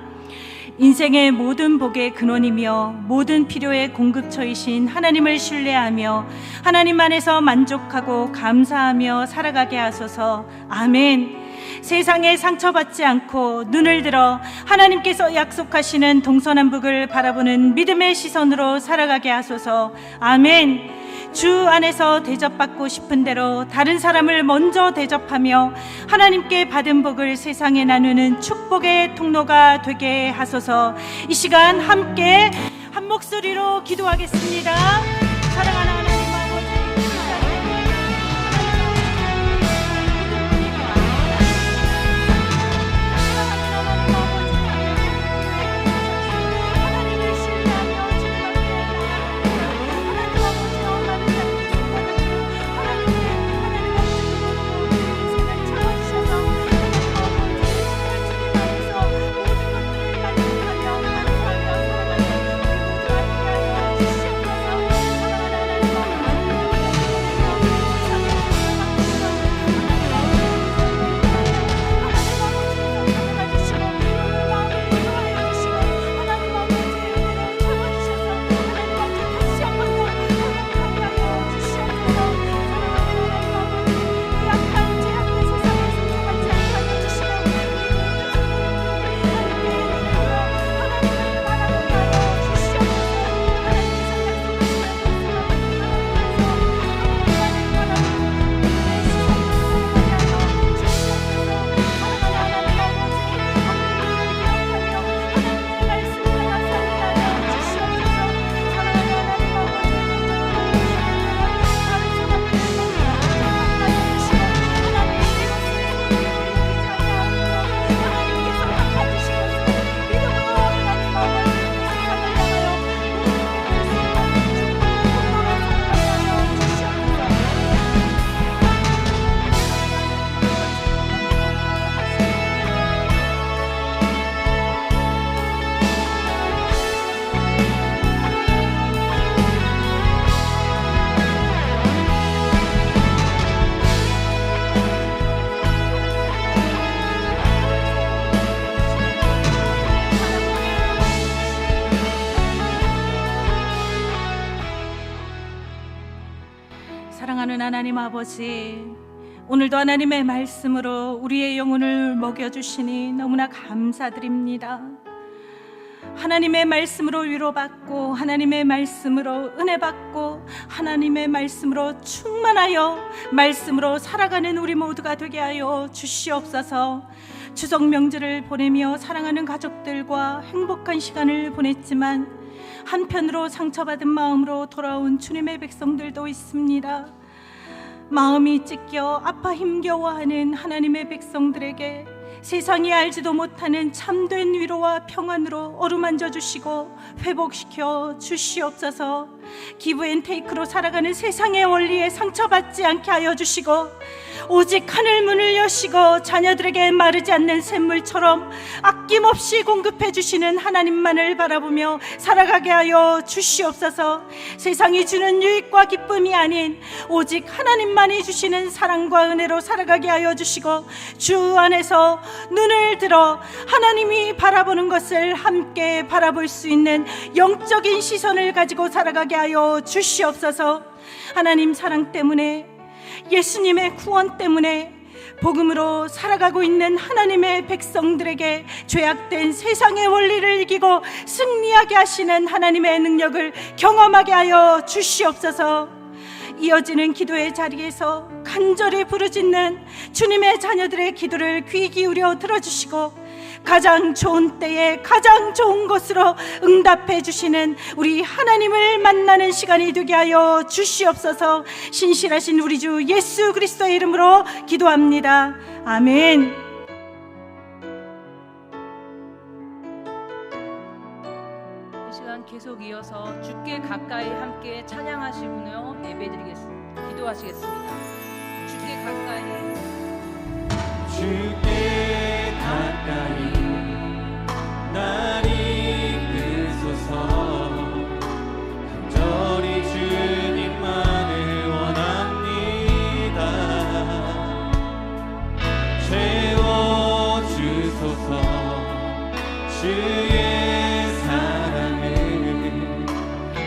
인생의 모든 복의 근원이며 모든 필요의 공급처이신 하나님을 신뢰하며 하나님 안에서 만족하고 감사하며 살아가게 하소서. 아멘. 세상에 상처받지 않고 눈을 들어 하나님께서 약속하시는 동서남북을 바라보는 믿음의 시선으로 살아가게 하소서. 아멘. 주 안에서 대접받고 싶은 대로 다른 사람을 먼저 대접하며 하나님께 받은 복을 세상에 나누는 축복의 통로가 되게 하소서. 이 시간 함께 한 목소리로 기도하겠습니다. 사랑하는 하나님 사랑하는 하나님 아버지, 오늘도 하나님의 말씀으로 우리의 영혼을 먹여주시니 너무나 감사드립니다. 하나님의 말씀으로 위로받고, 하나님의 말씀으로 은혜받고, 하나님의 말씀으로 충만하여 말씀으로 살아가는 우리 모두가 되게 하여 주시옵소서. 추석 명절을 보내며 사랑하는 가족들과 행복한 시간을 보냈지만 한편으로 상처받은 마음으로 돌아온 주님의 백성들도 있습니다. 마음이 찢겨 아파 힘겨워하는 하나님의 백성들에게 세상이 알지도 못하는 참된 위로와 평안으로 어루만져 주시고 회복시켜 주시옵소서. 기브앤테이크로 살아가는 세상의 원리에 상처받지 않게 하여 주시고, 오직 하늘 문을 여시고 자녀들에게 마르지 않는 샘물처럼 아낌없이 공급해 주시는 하나님만을 바라보며 살아가게 하여 주시옵소서. 세상이 주는 유익과 기쁨이 아닌 오직 하나님만이 주시는 사랑과 은혜로 살아가게 하여 주시고, 주 안에서 눈을 들어 하나님이 바라보는 것을 함께 바라볼 수 있는 영적인 시선을 가지고 살아가게 하여 주시옵소서. 하나님 사랑 때문에, 예수님의 구원 때문에 복음으로 살아가고 있는 하나님의 백성들에게 죄악된 세상의 원리를 이기고 승리하게 하시는 하나님의 능력을 경험하게 하여 주시옵소서. 이어지는 기도의 자리에서 간절히 부르짖는 주님의 자녀들의 기도를 귀 기울여 들어주시고, 가장 좋은 때에 가장 좋은 것으로 응답해 주시는 우리 하나님을 만나는 시간이 되게 하여 주시옵소서. 신실하신 우리 주 예수 그리스도의 이름으로 기도합니다. 아멘. 이 시간 계속 이어서 주께 가까이 함께 찬양하시며 예배드리겠습니다. 기도하시겠습니다. 주께 가까이, 주께 가까이 날 이끄소서. 간절히 주님만을 원합니다. 채워주소서. 주의 사랑을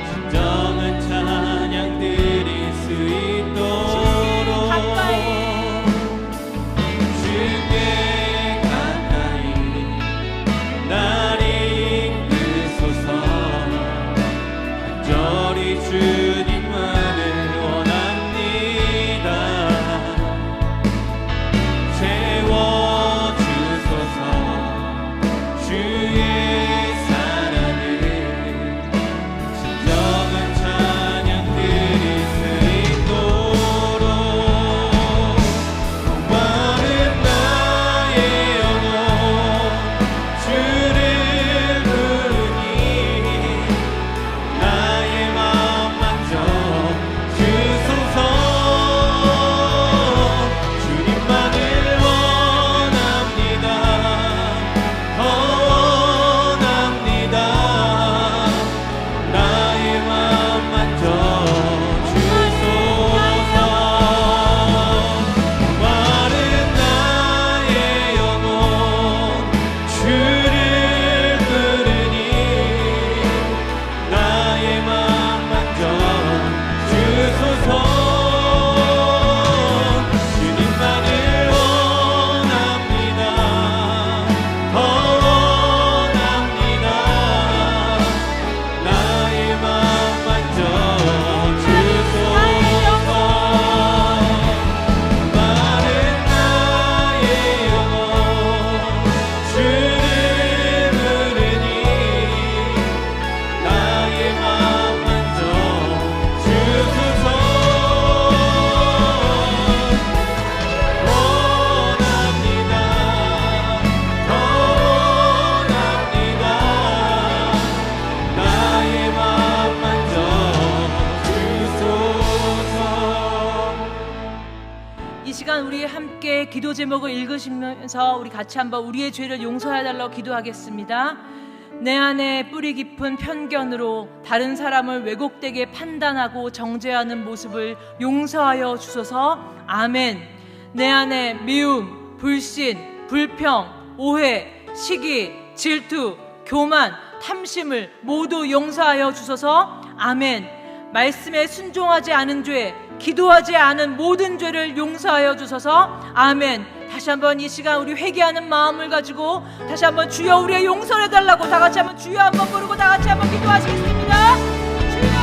진정한 찬양 드릴 수 있도록 주께 가까이 날 이끄소서. 간절히 주님만을 원합니다. 채워주소서. 주의 사랑을 진정한 찬양 드릴 수 있도록. 목마른 나의 영혼 주를 부르니 나의 마음 만져 주소서. 주님만을 원합니다. 더 원합니다. 나의 마음 만져 주소서. 목마른 나의 영혼 주를 부르니 나의 마음 만져 주소서. 주님만을 원합니다. 더 원합니다. 나의 마음 만져 주소서. 마른 나의 영혼 주를 부르니 나의 마음 만져 주소서. 원합니다. 더 원합니다. 나의 마음 만져 주소서. 이 시간 우리 함께 기도 제목을 읽으시면서 우리 같이 한번 우리의 죄를 용서해달라고 기도하겠습니다. 내 안에 뿌리 깊은 편견으로 다른 사람을 왜곡되게 판단하고 정죄하는 모습을 용서하여 주소서. 아멘. 내 안에 미움, 불신, 불평, 오해, 시기, 질투, 교만, 탐심을 모두 용서하여 주소서. 아멘. 말씀에 순종하지 않은 죄, 기도하지 않은 모든 죄를 용서하여 주소서. 아멘. 다시 한번 이 시간 우리 회개하는 마음을 가지고 다시 한번 주여 우리의 용서를 해달라고 다 같이 한번 주여 한번 부르고 다 같이 한번 기도하시겠습니다. 주여.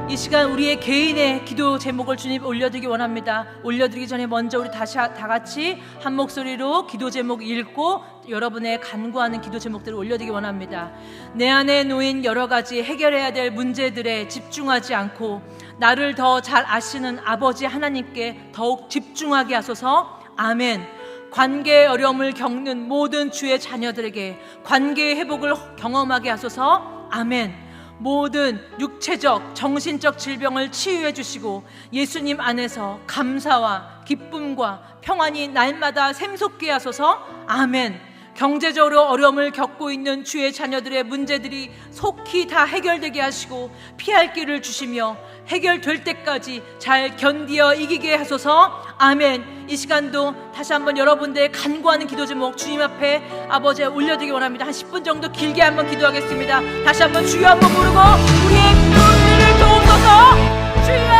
이 시간 우리의 개인의 기도 제목을 주님 올려드리기 원합니다. 올려드리기 전에 먼저 우리 다시 다 같이 한 목소리로 기도 제목 읽고 여러분의 간구하는 기도 제목들을 올려드리기 원합니다. 내 안에 놓인 여러 가지 해결해야 될 문제들에 집중하지 않고 나를 더 잘 아시는 아버지 하나님께 더욱 집중하게 하소서. 아멘. 관계의 어려움을 겪는 모든 주의 자녀들에게 관계의 회복을 경험하게 하소서. 아멘. 모든 육체적, 정신적 질병을 치유해 주시고 예수님 안에서 감사와 기쁨과 평안이 날마다 샘솟게 하소서. 아멘. 경제적으로 어려움을 겪고 있는 주의 자녀들의 문제들이 속히 다 해결되게 하시고 피할 길을 주시며 해결될 때까지 잘 견디어 이기게 하소서. 아멘. 이 시간도 다시 한번 여러분들의 간구하는 기도 제목 주님 앞에 아버지에 올려드리기 원합니다. 한 10분 정도 길게 한번 기도하겠습니다. 다시 한번 주여 한번 부르고 우리의 눈을 도우소서. 주여.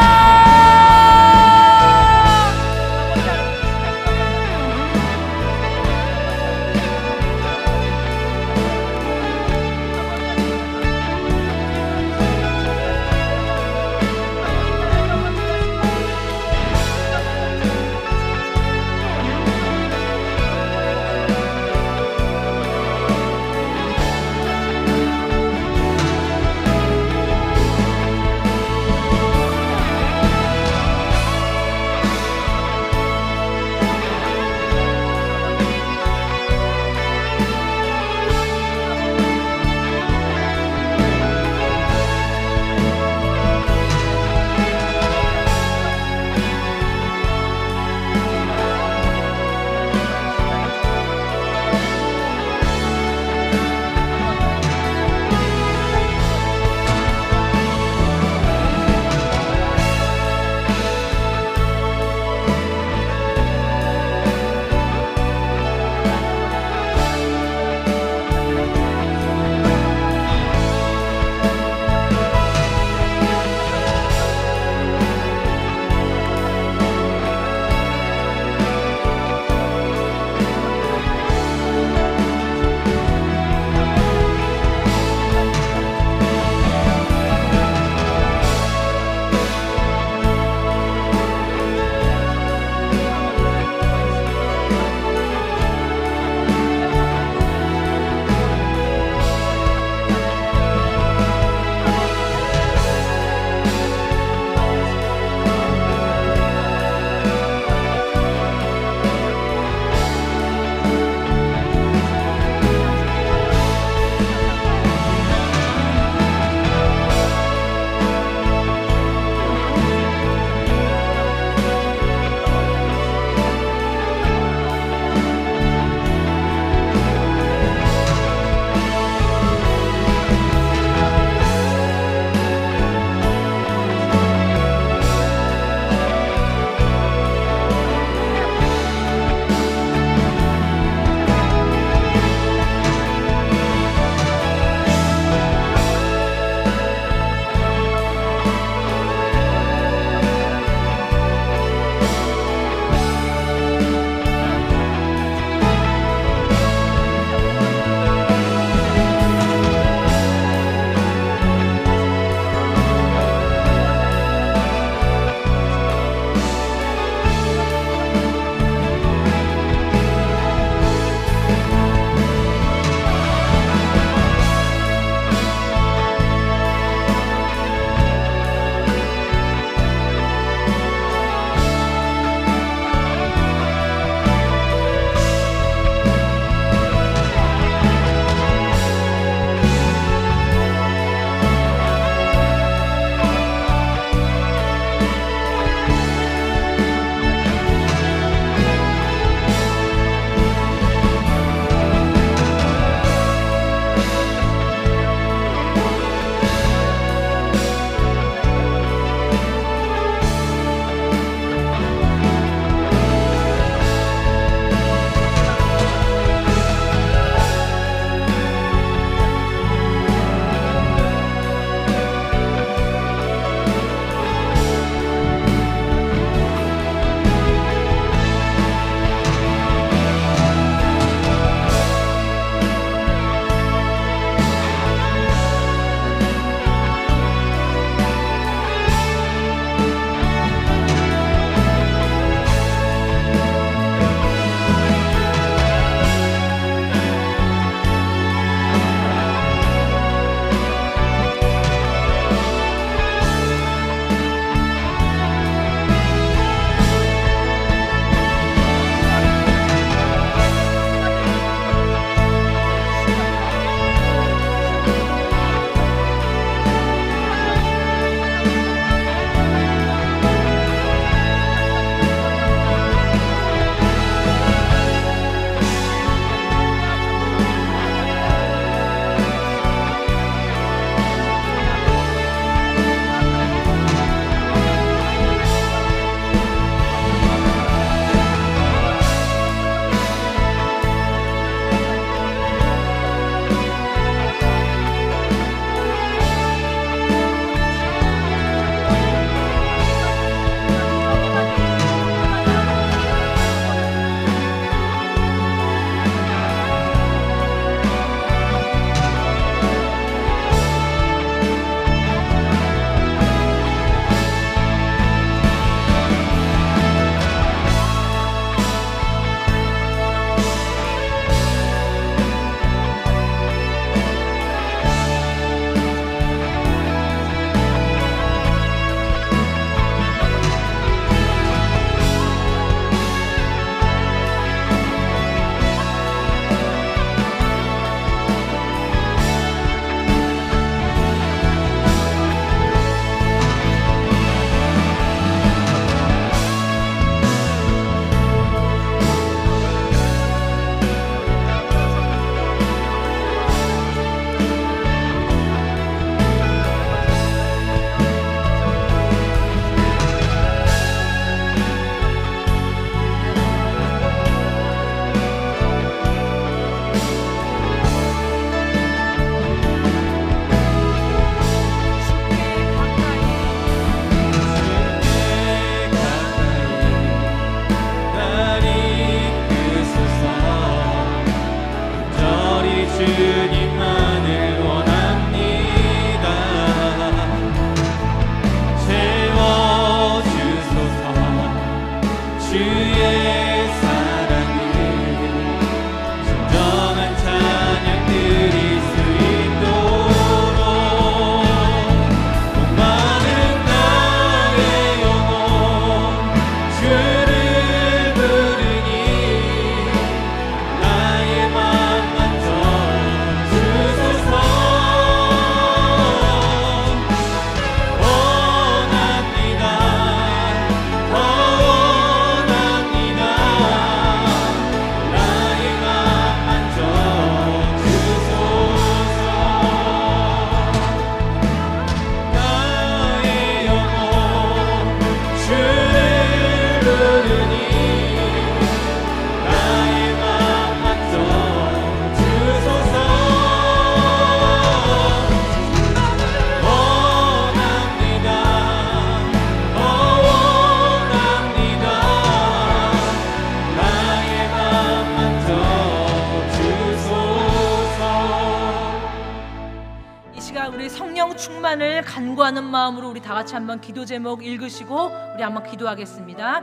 시간 우리 성령 충만을 간구하는 마음으로 우리 다 같이 한번 기도 제목 읽으시고 우리 한번 기도하겠습니다.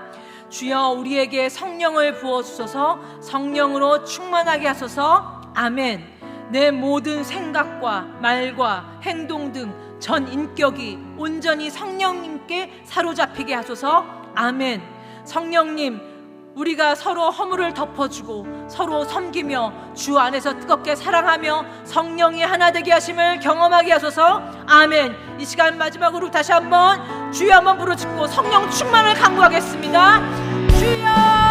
주여, 우리에게 성령을 부어 주소서. 성령으로 충만하게 하소서. 아멘. 내 모든 생각과 말과 행동 등 전 인격이 온전히 성령님께 사로잡히게 하소서. 아멘. 성령님, 우리가 서로 허물을 덮어주고 서로 섬기며 주 안에서 뜨겁게 사랑하며 성령이 하나 되게 하심을 경험하게 하소서. 아멘. 이 시간 마지막으로 다시 한번 주여 한번 부르짖고 성령 충만을 간구하겠습니다. 주여!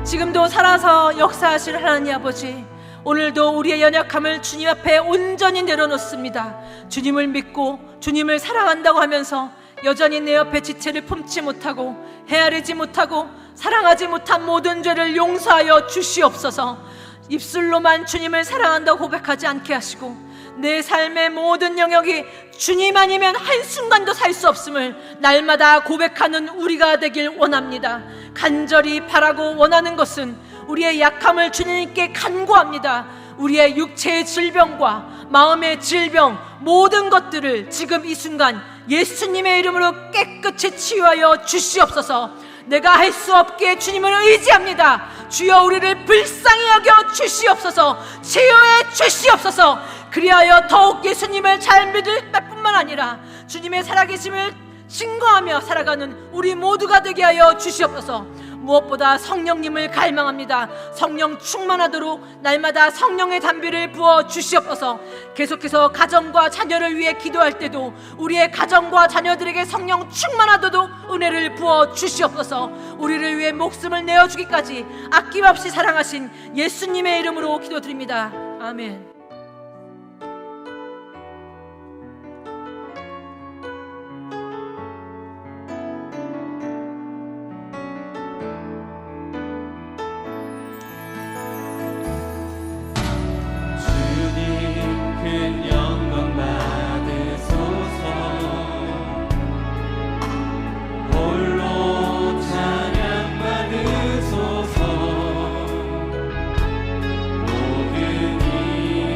지금도 살아서 역사하실 하나님 아버지, 오늘도 우리의 연약함을 주님 앞에 온전히 내려놓습니다. 주님을 믿고 주님을 사랑한다고 하면서 여전히 내 옆에 지체를 품지 못하고 헤아리지 못하고 사랑하지 못한 모든 죄를 용서하여 주시옵소서. 입술로만 주님을 사랑한다고 고백하지 않게 하시고 내 삶의 모든 영역이 주님 아니면 한순간도 살 수 없음을 날마다 고백하는 우리가 되길 원합니다. 간절히 바라고 원하는 것은 우리의 약함을 주님께 간구합니다. 우리의 육체의 질병과 마음의 질병, 모든 것들을 지금 이 순간 예수님의 이름으로 깨끗이 치유하여 주시옵소서. 내가 할 수 없기에 주님을 의지합니다. 주여, 우리를 불쌍히 여겨 주시옵소서. 치유해 주시옵소서. 그리하여 더욱 예수님을 잘 믿을 뿐만 아니라 주님의 살아계심을 증거하며 살아가는 우리 모두가 되게 하여 주시옵소서. 무엇보다 성령님을 갈망합니다. 성령 충만하도록 날마다 성령의 담비를 부어 주시옵소서. 계속해서 가정과 자녀를 위해 기도할 때도 우리의 가정과 자녀들에게 성령 충만하도록 은혜를 부어 주시옵소서. 우리를 위해 목숨을 내어주기까지 아낌없이 사랑하신 예수님의 이름으로 기도드립니다. 아멘. 모든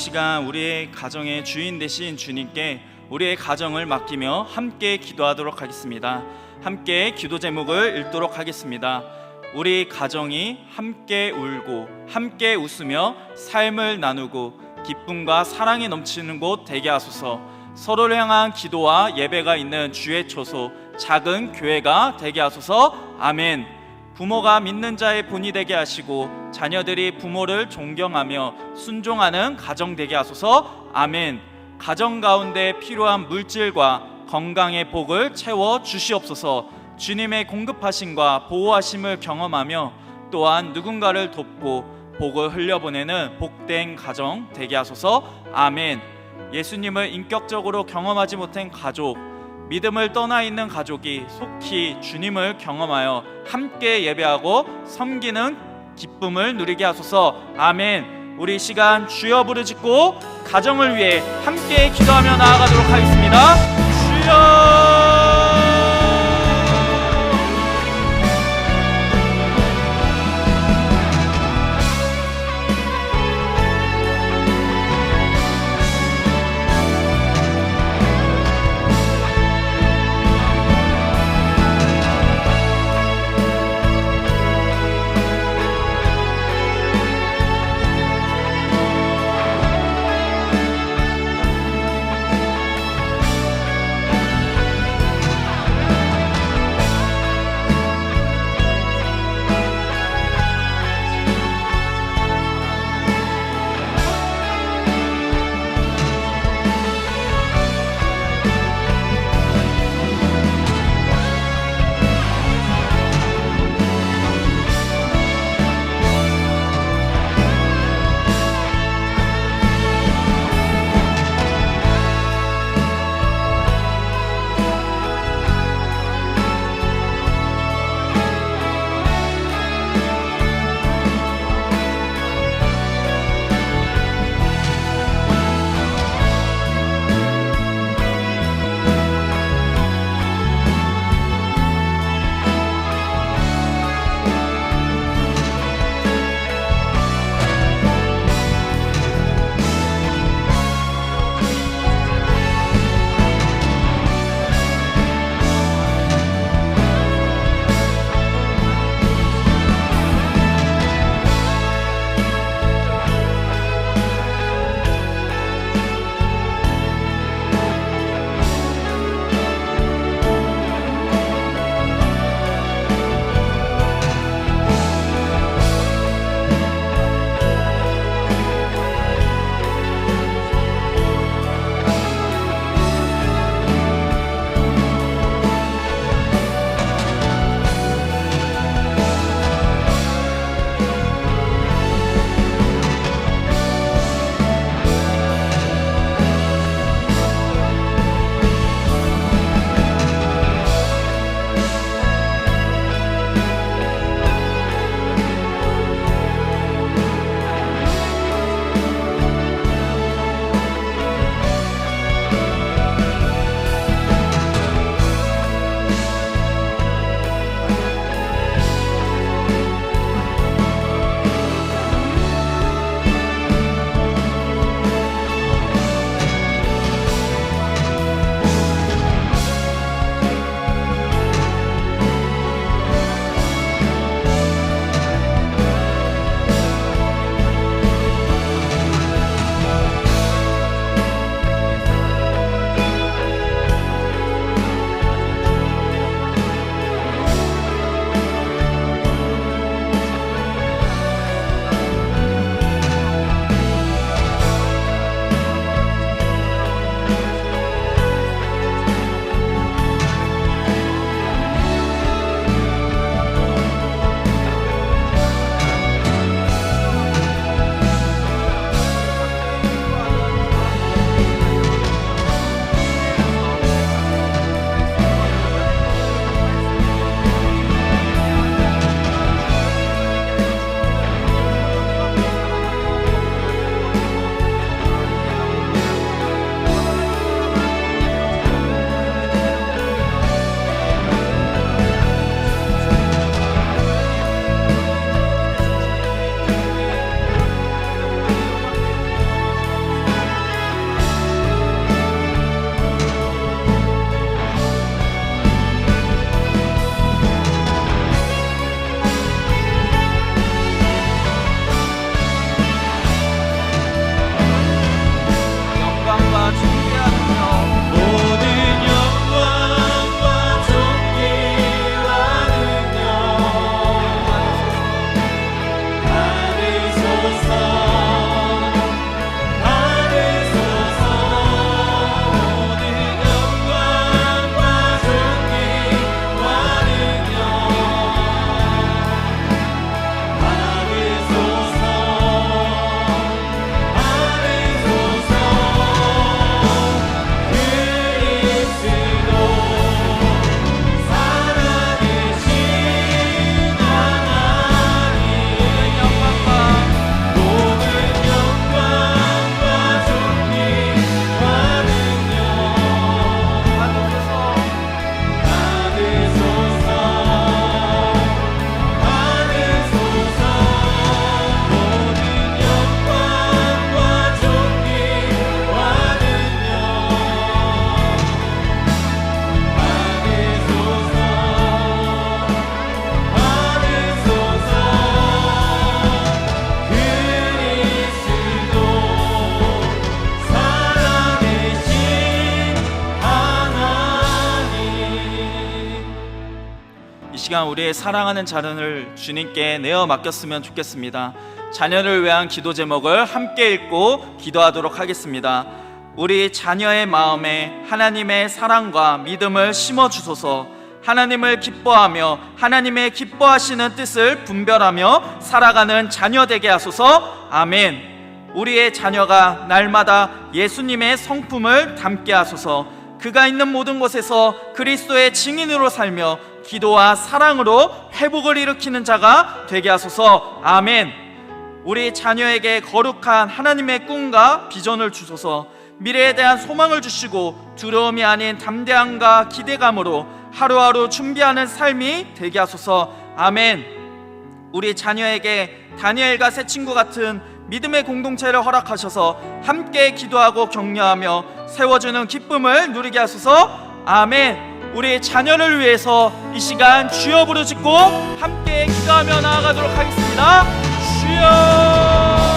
시간 우리의 가정의 주인 되신 주님께 우리의 가정을 맡기며 함께 기도하도록 하겠습니다. 함께 기도 제목을 읽도록 하겠습니다. 우리 가정이 함께 울고 함께 웃으며 삶을 나누고 기쁨과 사랑이 넘치는 곳 되게 하소서. 서로를 향한 기도와 예배가 있는 주의 초소 작은 교회가 되게 하소서. 아멘. 부모가 믿는 자의 본이 되게 하시고 자녀들이 부모를 존경하며 순종하는 가정 되게 하소서. 아멘. 가정 가운데 필요한 물질과 건강의 복을 채워 주시옵소서. 주님의 공급하심과 보호하심을 경험하며 또한 누군가를 돕고 복을 흘려보내는 복된 가정 되게 하소서. 아멘. 예수님을 인격적으로 경험하지 못한 가족, 믿음을 떠나 있는 가족이 속히 주님을 경험하여 함께 예배하고 섬기는 기쁨을 누리게 하소서. 아멘. 우리 시간 주여 부르짖고 가정을 위해 함께 기도하며 나아가도록 하겠습니다. 주여. 시간 우리의 사랑하는 자녀를 주님께 내어 맡겼으면 좋겠습니다. 자녀를 위한 기도 제목을 함께 읽고 기도하도록 하겠습니다. 우리 자녀의 마음에 하나님의 사랑과 믿음을 심어 주소서. 하나님을 기뻐하며 하나님의 기뻐하시는 뜻을 분별하며 살아가는 자녀 되게 하소서. 아멘. 우리의 자녀가 날마다 예수님의 성품을 담게 하소서. 그가 있는 모든 곳에서 그리스도의 증인으로 살며 기도와 사랑으로 회복을 일으키는 자가 되게 하소서. 아멘. 우리 자녀에게 거룩한 하나님의 꿈과 비전을 주소서. 미래에 대한 소망을 주시고 두려움이 아닌 담대함과 기대감으로 하루하루 준비하는 삶이 되게 하소서. 아멘. 우리 자녀에게 다니엘과 새 친구 같은 믿음의 공동체를 허락하셔서 함께 기도하고 격려하며 세워주는 기쁨을 누리게 하소서. 아멘. 우리 자녀를 위해서 이 시간 주여 부르짖고 함께 기도하며 나아가도록 하겠습니다. 주여.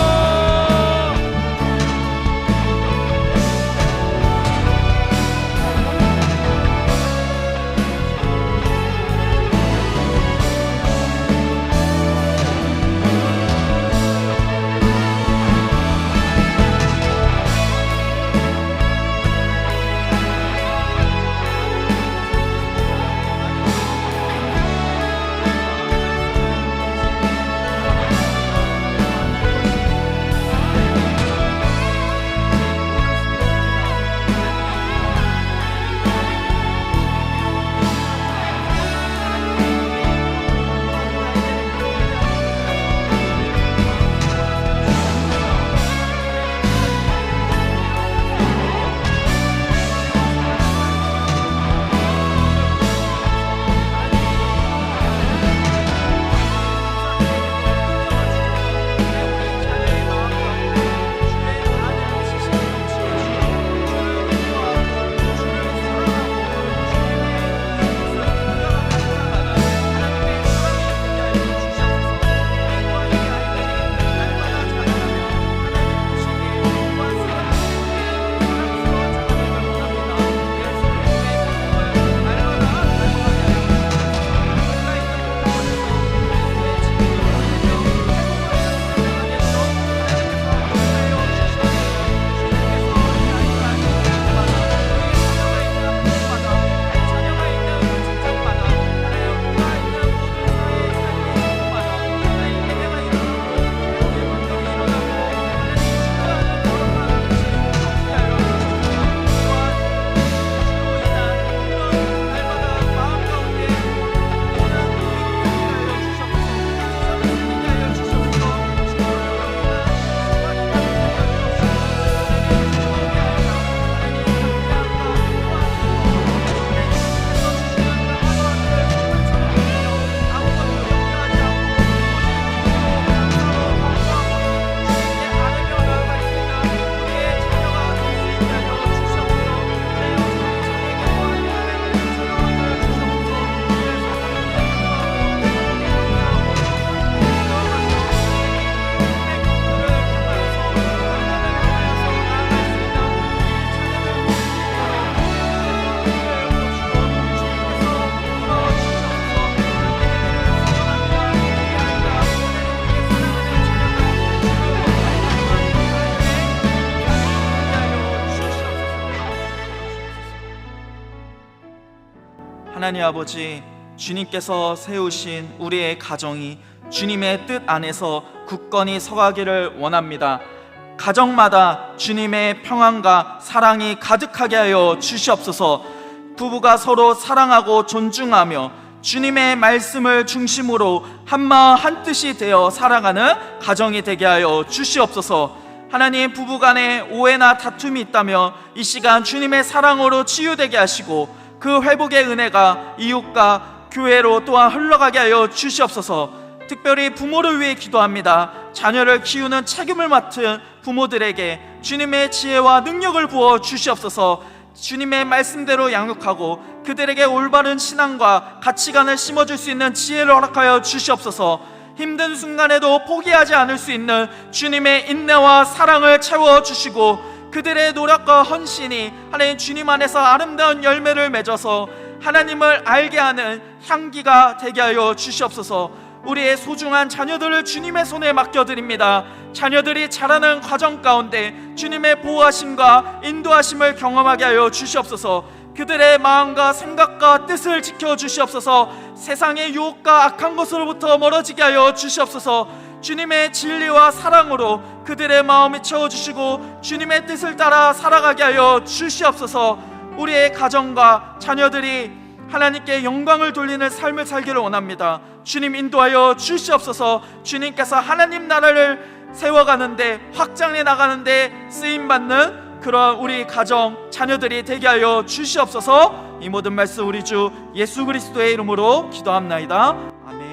하나님 아버지, 주님께서 세우신 우리의 가정이 주님의 뜻 안에서 굳건히 서가기를 원합니다. 가정마다 주님의 평안과 사랑이 가득하게 하여 주시옵소서. 부부가 서로 사랑하고 존중하며 주님의 말씀을 중심으로 한마음 한뜻이 되어 살아가는 가정이 되게 하여 주시옵소서. 하나님, 부부간에 오해나 다툼이 있다면 이 시간 주님의 사랑으로 치유되게 하시고 그 회복의 은혜가 이웃과 교회로 또한 흘러가게 하여 주시옵소서. 특별히 부모를 위해 기도합니다. 자녀를 키우는 책임을 맡은 부모들에게 주님의 지혜와 능력을 부어 주시옵소서. 주님의 말씀대로 양육하고 그들에게 올바른 신앙과 가치관을 심어줄 수 있는 지혜를 허락하여 주시옵소서. 힘든 순간에도 포기하지 않을 수 있는 주님의 인내와 사랑을 채워주시고 그들의 노력과 헌신이 하나님 주님 안에서 아름다운 열매를 맺어서 하나님을 알게 하는 향기가 되게 하여 주시옵소서. 우리의 소중한 자녀들을 주님의 손에 맡겨드립니다. 자녀들이 자라는 과정 가운데 주님의 보호하심과 인도하심을 경험하게 하여 주시옵소서. 그들의 마음과 생각과 뜻을 지켜주시옵소서. 세상의 유혹과 악한 것으로부터 멀어지게 하여 주시옵소서. 주님의 진리와 사랑으로 그들의 마음이 채워주시고 주님의 뜻을 따라 살아가게 하여 주시옵소서. 우리의 가정과 자녀들이 하나님께 영광을 돌리는 삶을 살기를 원합니다. 주님 인도하여 주시옵소서. 주님께서 하나님 나라를 세워가는데, 확장해 나가는데 쓰임받는 그런 우리 가정, 자녀들이 되게 하여 주시옵소서. 이 모든 말씀 우리 주 예수 그리스도의 이름으로 기도합나이다. 아멘.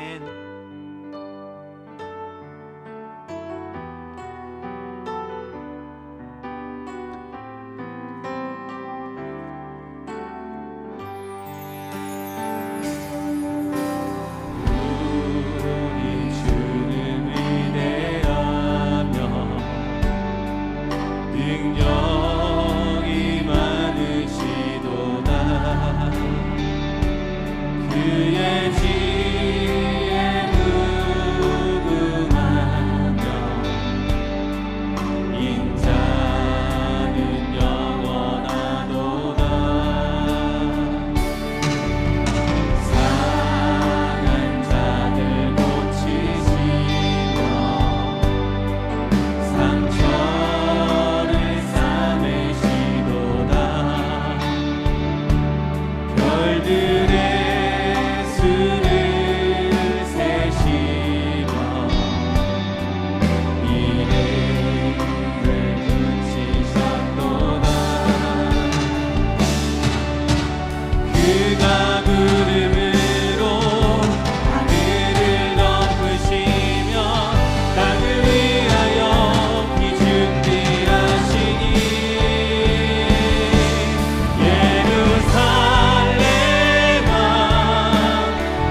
능력이 많으시도다. 그의 지혜 무궁하며 인자는 영원하도다. 상한 자들 고치시며 상처를 삼으시도다. 별들의 수를 세시며 이름을 붙이셨도다. 그가 구름으로 하늘을 덮으시며 땅을 위하여 비준비하시니 예루살렘아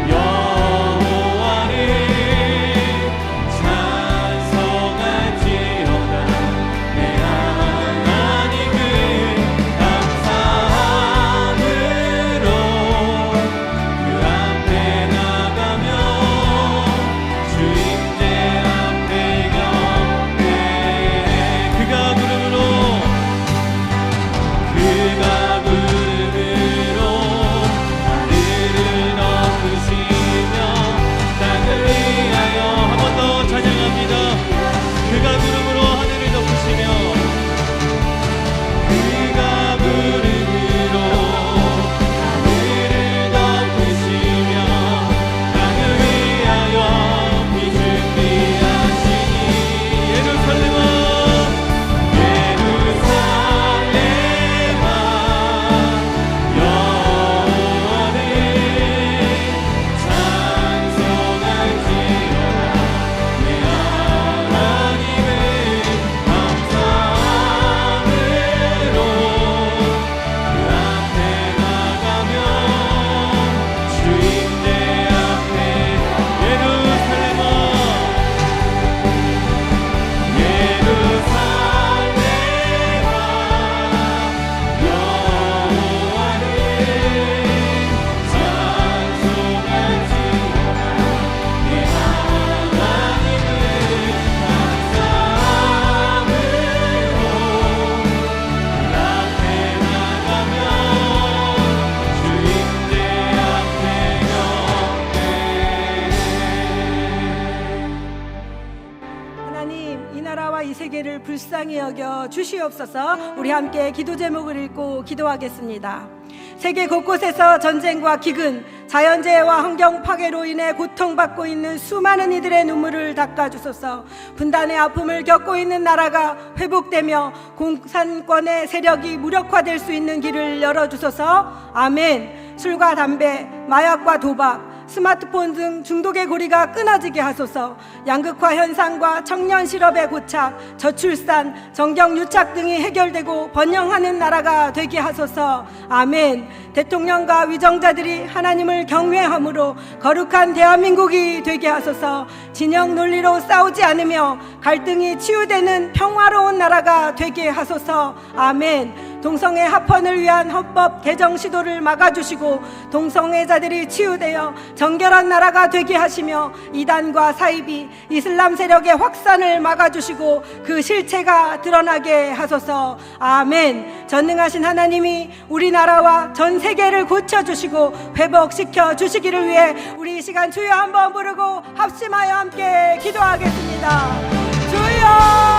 여호와를 찬송할지어다. 내 하나님을 감사함으로 그 앞에 나가며 주임제 앞에 경배해. 그가 구름으로 하늘을 덮으시며 땅을 위하여 한 번 더 찬양합니다. 그가 구름으로 하늘을 덮으시며 그가 구름으로 하늘을 덮으시며 땅을 위하여 비준비하시니 예루살렘아 여호와를 찬송할지어다. 내 하나님을 감사함으로 그 앞에 나가며 주임대 앞에 예루살렘아 여호와를 찬송할지어다. 내 하나님을 감사함으로 그 앞에 나가며 주임대 앞에 경배해. 하나님, 이 나라와 이 세계를 불쌍히 여겨 주시옵소서. 우리 함께 기도 제목을 읽고 기도하겠습니다. 세계 곳곳에서 전쟁과 기근, 자연재해와 환경 파괴로 인해 고통받고 있는 수많은 이들의 눈물을 닦아주소서. 분단의 아픔을 겪고 있는 나라가 회복되며 공산권의 세력이 무력화될 수 있는 길을 열어주소서. 아멘. 술과 담배, 마약과 도박, 스마트폰 등 중독의 고리가 끊어지게 하소서. 양극화 현상과 청년 실업의 고착, 저출산, 정경 유착 등이 해결되고 번영하는 나라가 되게 하소서. 아멘. 대통령과 위정자들이 하나님을 경외함으로 거룩한 대한민국이 되게 하소서. 진영 논리로 싸우지 않으며 갈등이 치유되는 평화로운 나라가 되게 하소서. 아멘. 동성애 합헌을 위한 헌법 개정 시도를 막아주시고 동성애자들이 치유되어 정결한 나라가 되게 하시며 이단과 사이비, 이슬람 세력의 확산을 막아주시고 그 실체가 드러나게 하소서. 아멘. 전능하신 하나님이 우리나라와 전 세계를 고쳐주시고 회복시켜 주시기를 위해 우리 이 시간 주여 한번 부르고 합심하여 함께 기도하겠습니다. 주여!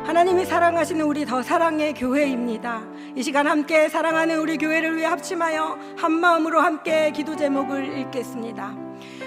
하나님이 사랑하시는 우리 더 사랑의 교회입니다. 이 시간 함께 사랑하는 우리 교회를 위해 합심하여 한 마음으로 함께 기도 제목을 읽겠습니다.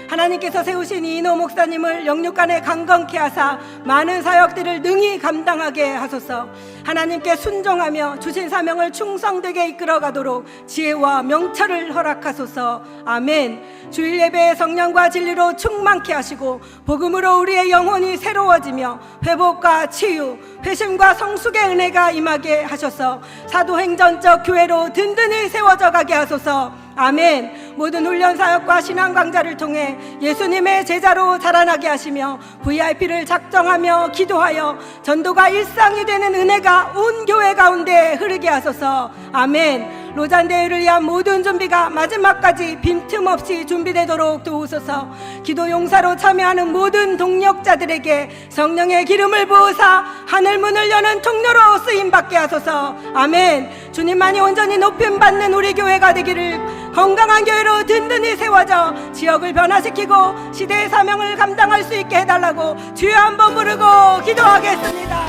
하나님께서 세우신 이인호 목사님을 영육간에 강건케 하사 많은 사역들을 능히 감당하게 하소서. 하나님께 순종하며 주신 사명을 충성되게 이끌어가도록 지혜와 명철을 허락하소서. 아멘. 주일 예배에 성령과 진리로 충만케 하시고 복음으로 우리의 영혼이 새로워지며 회복과 치유, 회심과 성숙의 은혜가 임하게 하셔서 사도행전적 교회로 든든히 세워져 가게 하소서. 아멘. 모든 훈련 사역과 신앙 강좌를 통해 예수님의 제자로 자라나게 하시며 VIP를 작정하며 기도하여 전도가 일상이 되는 은혜가 온 교회 가운데 흐르게 하소서. 아멘. 로잔 대회를 위한 모든 준비가 마지막까지 빈틈없이 준비되도록 도우소서. 기도 용사로 참여하는 모든 동력자들에게 성령의 기름을 부으사 하늘 문을 여는 통로로 쓰임 받게 하소서. 아멘. 주님만이 온전히 높임 받는 우리 교회가 되기를, 건강한 교회로 든든히 세워져 지역을 변화시키고 시대의 사명을 감당할 수 있게 해달라고 주여 한번 부르고 기도하겠습니다.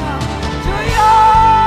주여.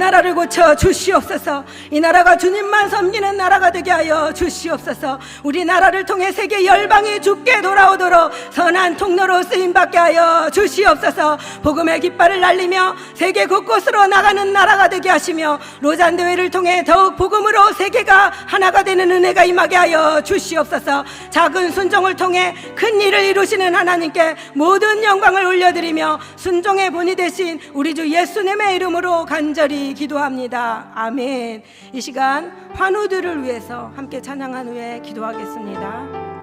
나라를 고쳐 주시옵소서. 이 나라가 주님만 섬기는 나라가 되게 하여 주시옵소서. 우리 나라를 통해 세계 열방이 주께 돌아오도록 선한 통로로 쓰임받게 하여 주시옵소서. 복음의 깃발을 날리며 세계 곳곳으로 나가는 나라가 되게 하시며 로잔 대회를 통해 더욱 복음으로 세계가 하나가 되는 은혜가 임하게 하여 주시옵소서. 작은 순종을 통해 큰 일을 이루시는 하나님께 모든 영광을 올려드리며 순종의 본이 되신 우리 주 예수님의 이름으로 간절히 기도합니다. 아멘. 이 시간 환우들을 위해서 함께 찬양한 후에 기도하겠습니다.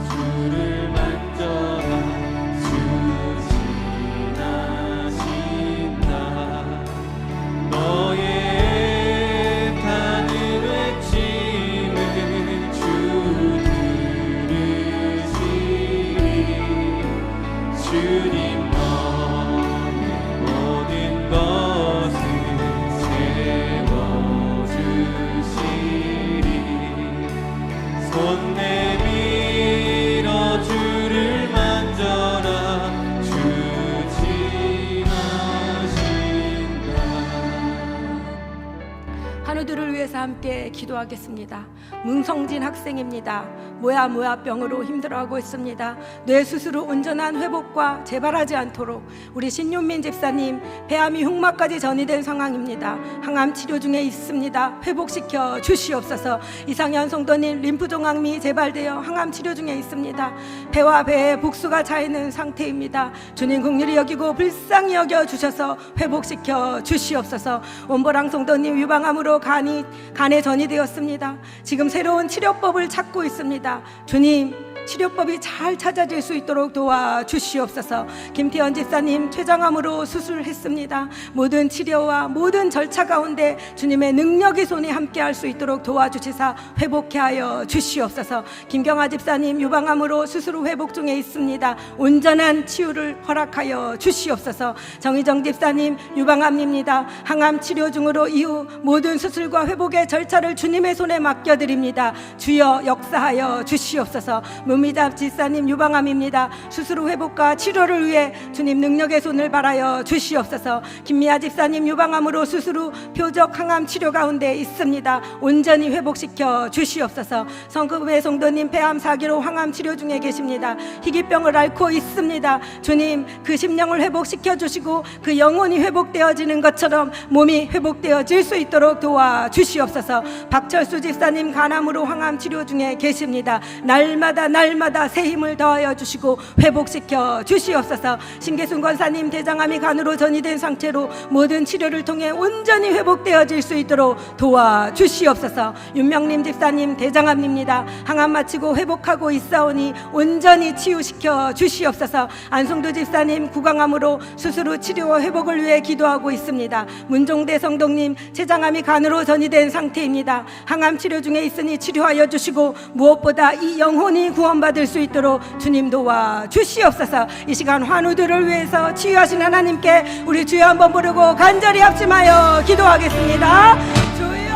주를 만져라 주 지나신다. 너의 타는 외침을 주 들으시니 주님 너의 모든 것 위해서 함께 기도하겠습니다. 문성진 학생입니다. 모야병으로 힘들어하고 있습니다. 뇌 수술 후 온전한 회복과 재발하지 않도록 우리 신윤민 집사님 폐암이 흉막까지 전이된 상황입니다. 항암 치료 중에 있습니다. 회복시켜 주시옵소서. 이상현 성도님 림프종양미 재발되어 항암 치료 중에 있습니다. 폐와 배에 복수가 차 있는 상태입니다. 주님 긍휼히 여기고 불쌍히 여겨 주셔서 회복시켜 주시옵소서. 원보랑 성도님 유방암으로 간에 전이되었습니다. 지금 새로운 치료법을 찾고 있습니다. 주님 치료법이 잘 찾아질 수 있도록 도와주시옵소서. 김태현 집사님 췌장암으로 수술했습니다. 모든 치료와 모든 절차 가운데 주님의 능력의 손이 함께할 수 있도록 도와주시사 회복케 하여 주시옵소서. 김경아 집사님 유방암으로 수술 후 회복 중에 있습니다. 온전한 치유를 허락하여 주시옵소서. 정희정 집사님 유방암입니다. 항암 치료 중으로 이후 모든 수술과 회복의 절차를 주님의 손에 맡겨드립니다. 주여 역사하여 주시옵소서. 문미담 집사님 유방암입니다. 수술 후 회복과 치료를 위해 주님 능력의 손을 바라여 주시옵소서. 김미아 집사님 유방암으로 수술 후 표적 항암 치료 가운데 있습니다. 온전히 회복시켜 주시옵소서. 성급의 성도님 폐암 4기로 항암 치료 중에 계십니다. 희귀병을 앓고 있습니다. 주님 그 심령을 회복시켜 주시고 그 영혼이 회복되어지는 것처럼 몸이 회복되어질 수 있도록 도와주시옵소서. 박철수 집사님 간암으로 항암 치료 중에 계십니다. 날마다 새 힘을 더하여 주시고 회복시켜 주시옵소서. 신계순 권사님 대장암이 간으로 전이된 상태로 모든 치료를 통해 온전히 회복되어질 수 있도록 도와주시옵소서. 윤명림 집사님 대장암입니다. 항암 마치고 회복하고 있사오니 온전히 치유시켜 주시옵소서. 안성도 집사님 구강암으로 수술 후 치료와 회복을 위해 기도하고 있습니다. 문종대 성동님 췌장암이 간으로 전이된 상태입니다. 항암 치료 중에 있으니 치료하여 주시고 무엇보다 이 영혼이 구원받을 수 있도록 주님 도와주시옵소서. 이 시간 환우들을 위해서 치유하신 하나님께 우리 주여 한번 부르고 간절히 합심하여 기도하겠습니다. 주여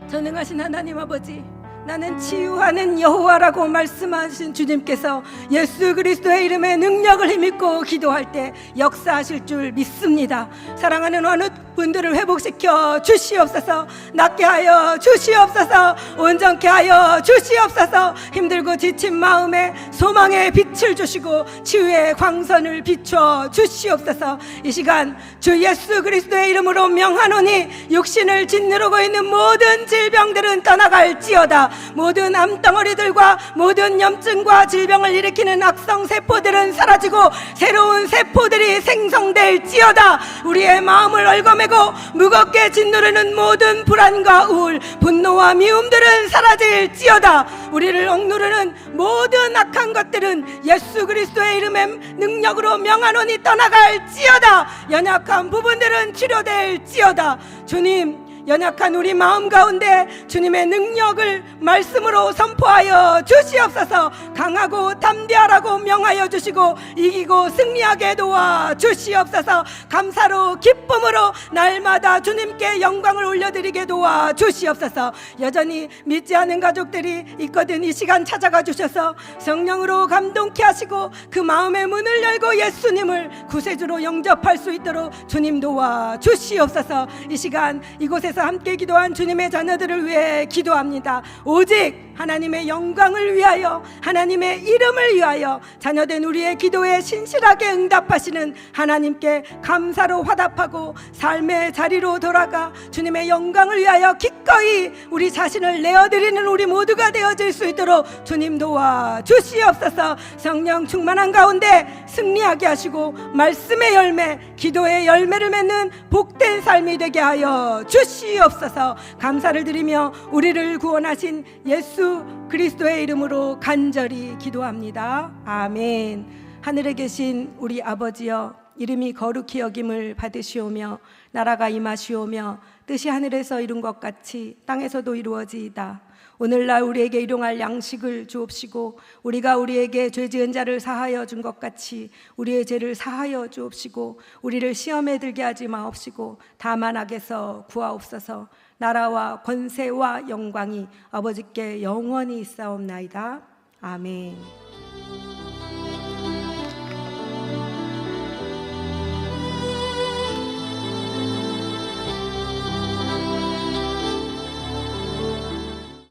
전능하신 하나님 아버지, 나는 치유하는 여호와라고 말씀하신 주님께서 예수 그리스도의 이름에 능력을 힘입고 기도할 때 역사하실 줄 믿습니다. 사랑하는 어느 분들을 회복시켜 주시옵소서. 낫게 하여 주시옵소서. 온전케 하여 주시옵소서. 힘들고 지친 마음에 소망의 빛을 주시고 치유의 광선을 비춰 주시옵소서. 이 시간 주 예수 그리스도의 이름으로 명하노니 육신을 짓누르고 있는 모든 질병들은 떠나갈지어다. 모든 암덩어리들과 모든 염증과 질병을 일으키는 악성 세포들은 사라지고 새로운 세포들이 생성될지어다. 우리의 마음을 얽어매고 무겁게 짓누르는 모든 불안과 우울, 분노와 미움들은 사라질지어다. 우리를 억누르는 모든 악한 것들은 예수 그리스도의 이름의 능력으로 명하노니 떠나갈지어다. 연약한 부분들은 치료될지어다. 주님, 연약한 우리 마음 가운데 주님의 능력을 말씀으로 선포하여 주시옵소서. 강하고 담대하라고 명하여 주시고 이기고 승리하게 도와 주시옵소서. 감사로 기쁨으로 날마다 주님께 영광을 올려드리게 도와 주시옵소서. 여전히 믿지 않은 가족들이 있거든 이 시간 찾아가 주셔서 성령으로 감동케 하시고 그 마음의 문을 열고 예수님을 구세주로 영접할 수 있도록 주님 도와 주시옵소서. 이 시간 이곳에서 함께 기도한 주님의 자녀들을 위해 기도합니다. 오직 하나님의 영광을 위하여, 하나님의 이름을 위하여 자녀된 우리의 기도에 신실하게 응답하시는 하나님께 감사로 화답하고 삶의 자리로 돌아가 주님의 영광을 위하여 기꺼이 우리 자신을 내어드리는 우리 모두가 되어질 수 있도록 주님 도와 주시옵소서. 성령 충만한 가운데 승리하게 하시고 말씀의 열매, 기도의 열매를 맺는 복된 삶이 되게 하여 주시옵소서. 감사를 드리며 우리를 구원하신 예수 그리스도의 이름으로 간절히 기도합니다. 아멘. 하늘에 계신 우리 아버지여, 이름이 거룩히 여김을 받으시오며 나라가 임하시오며 뜻이 하늘에서 이룬 것 같이 땅에서도 이루어지이다. 오늘날 우리에게 일용할 양식을 주옵시고 우리가 우리에게 죄 지은 자를 사하여 준 것 같이 우리의 죄를 사하여 주옵시고 우리를 시험에 들게 하지 마옵시고 다만 악에서 구하옵소서. 나라와 권세와 영광이 아버지께 영원히 있사옵나이다. 아멘.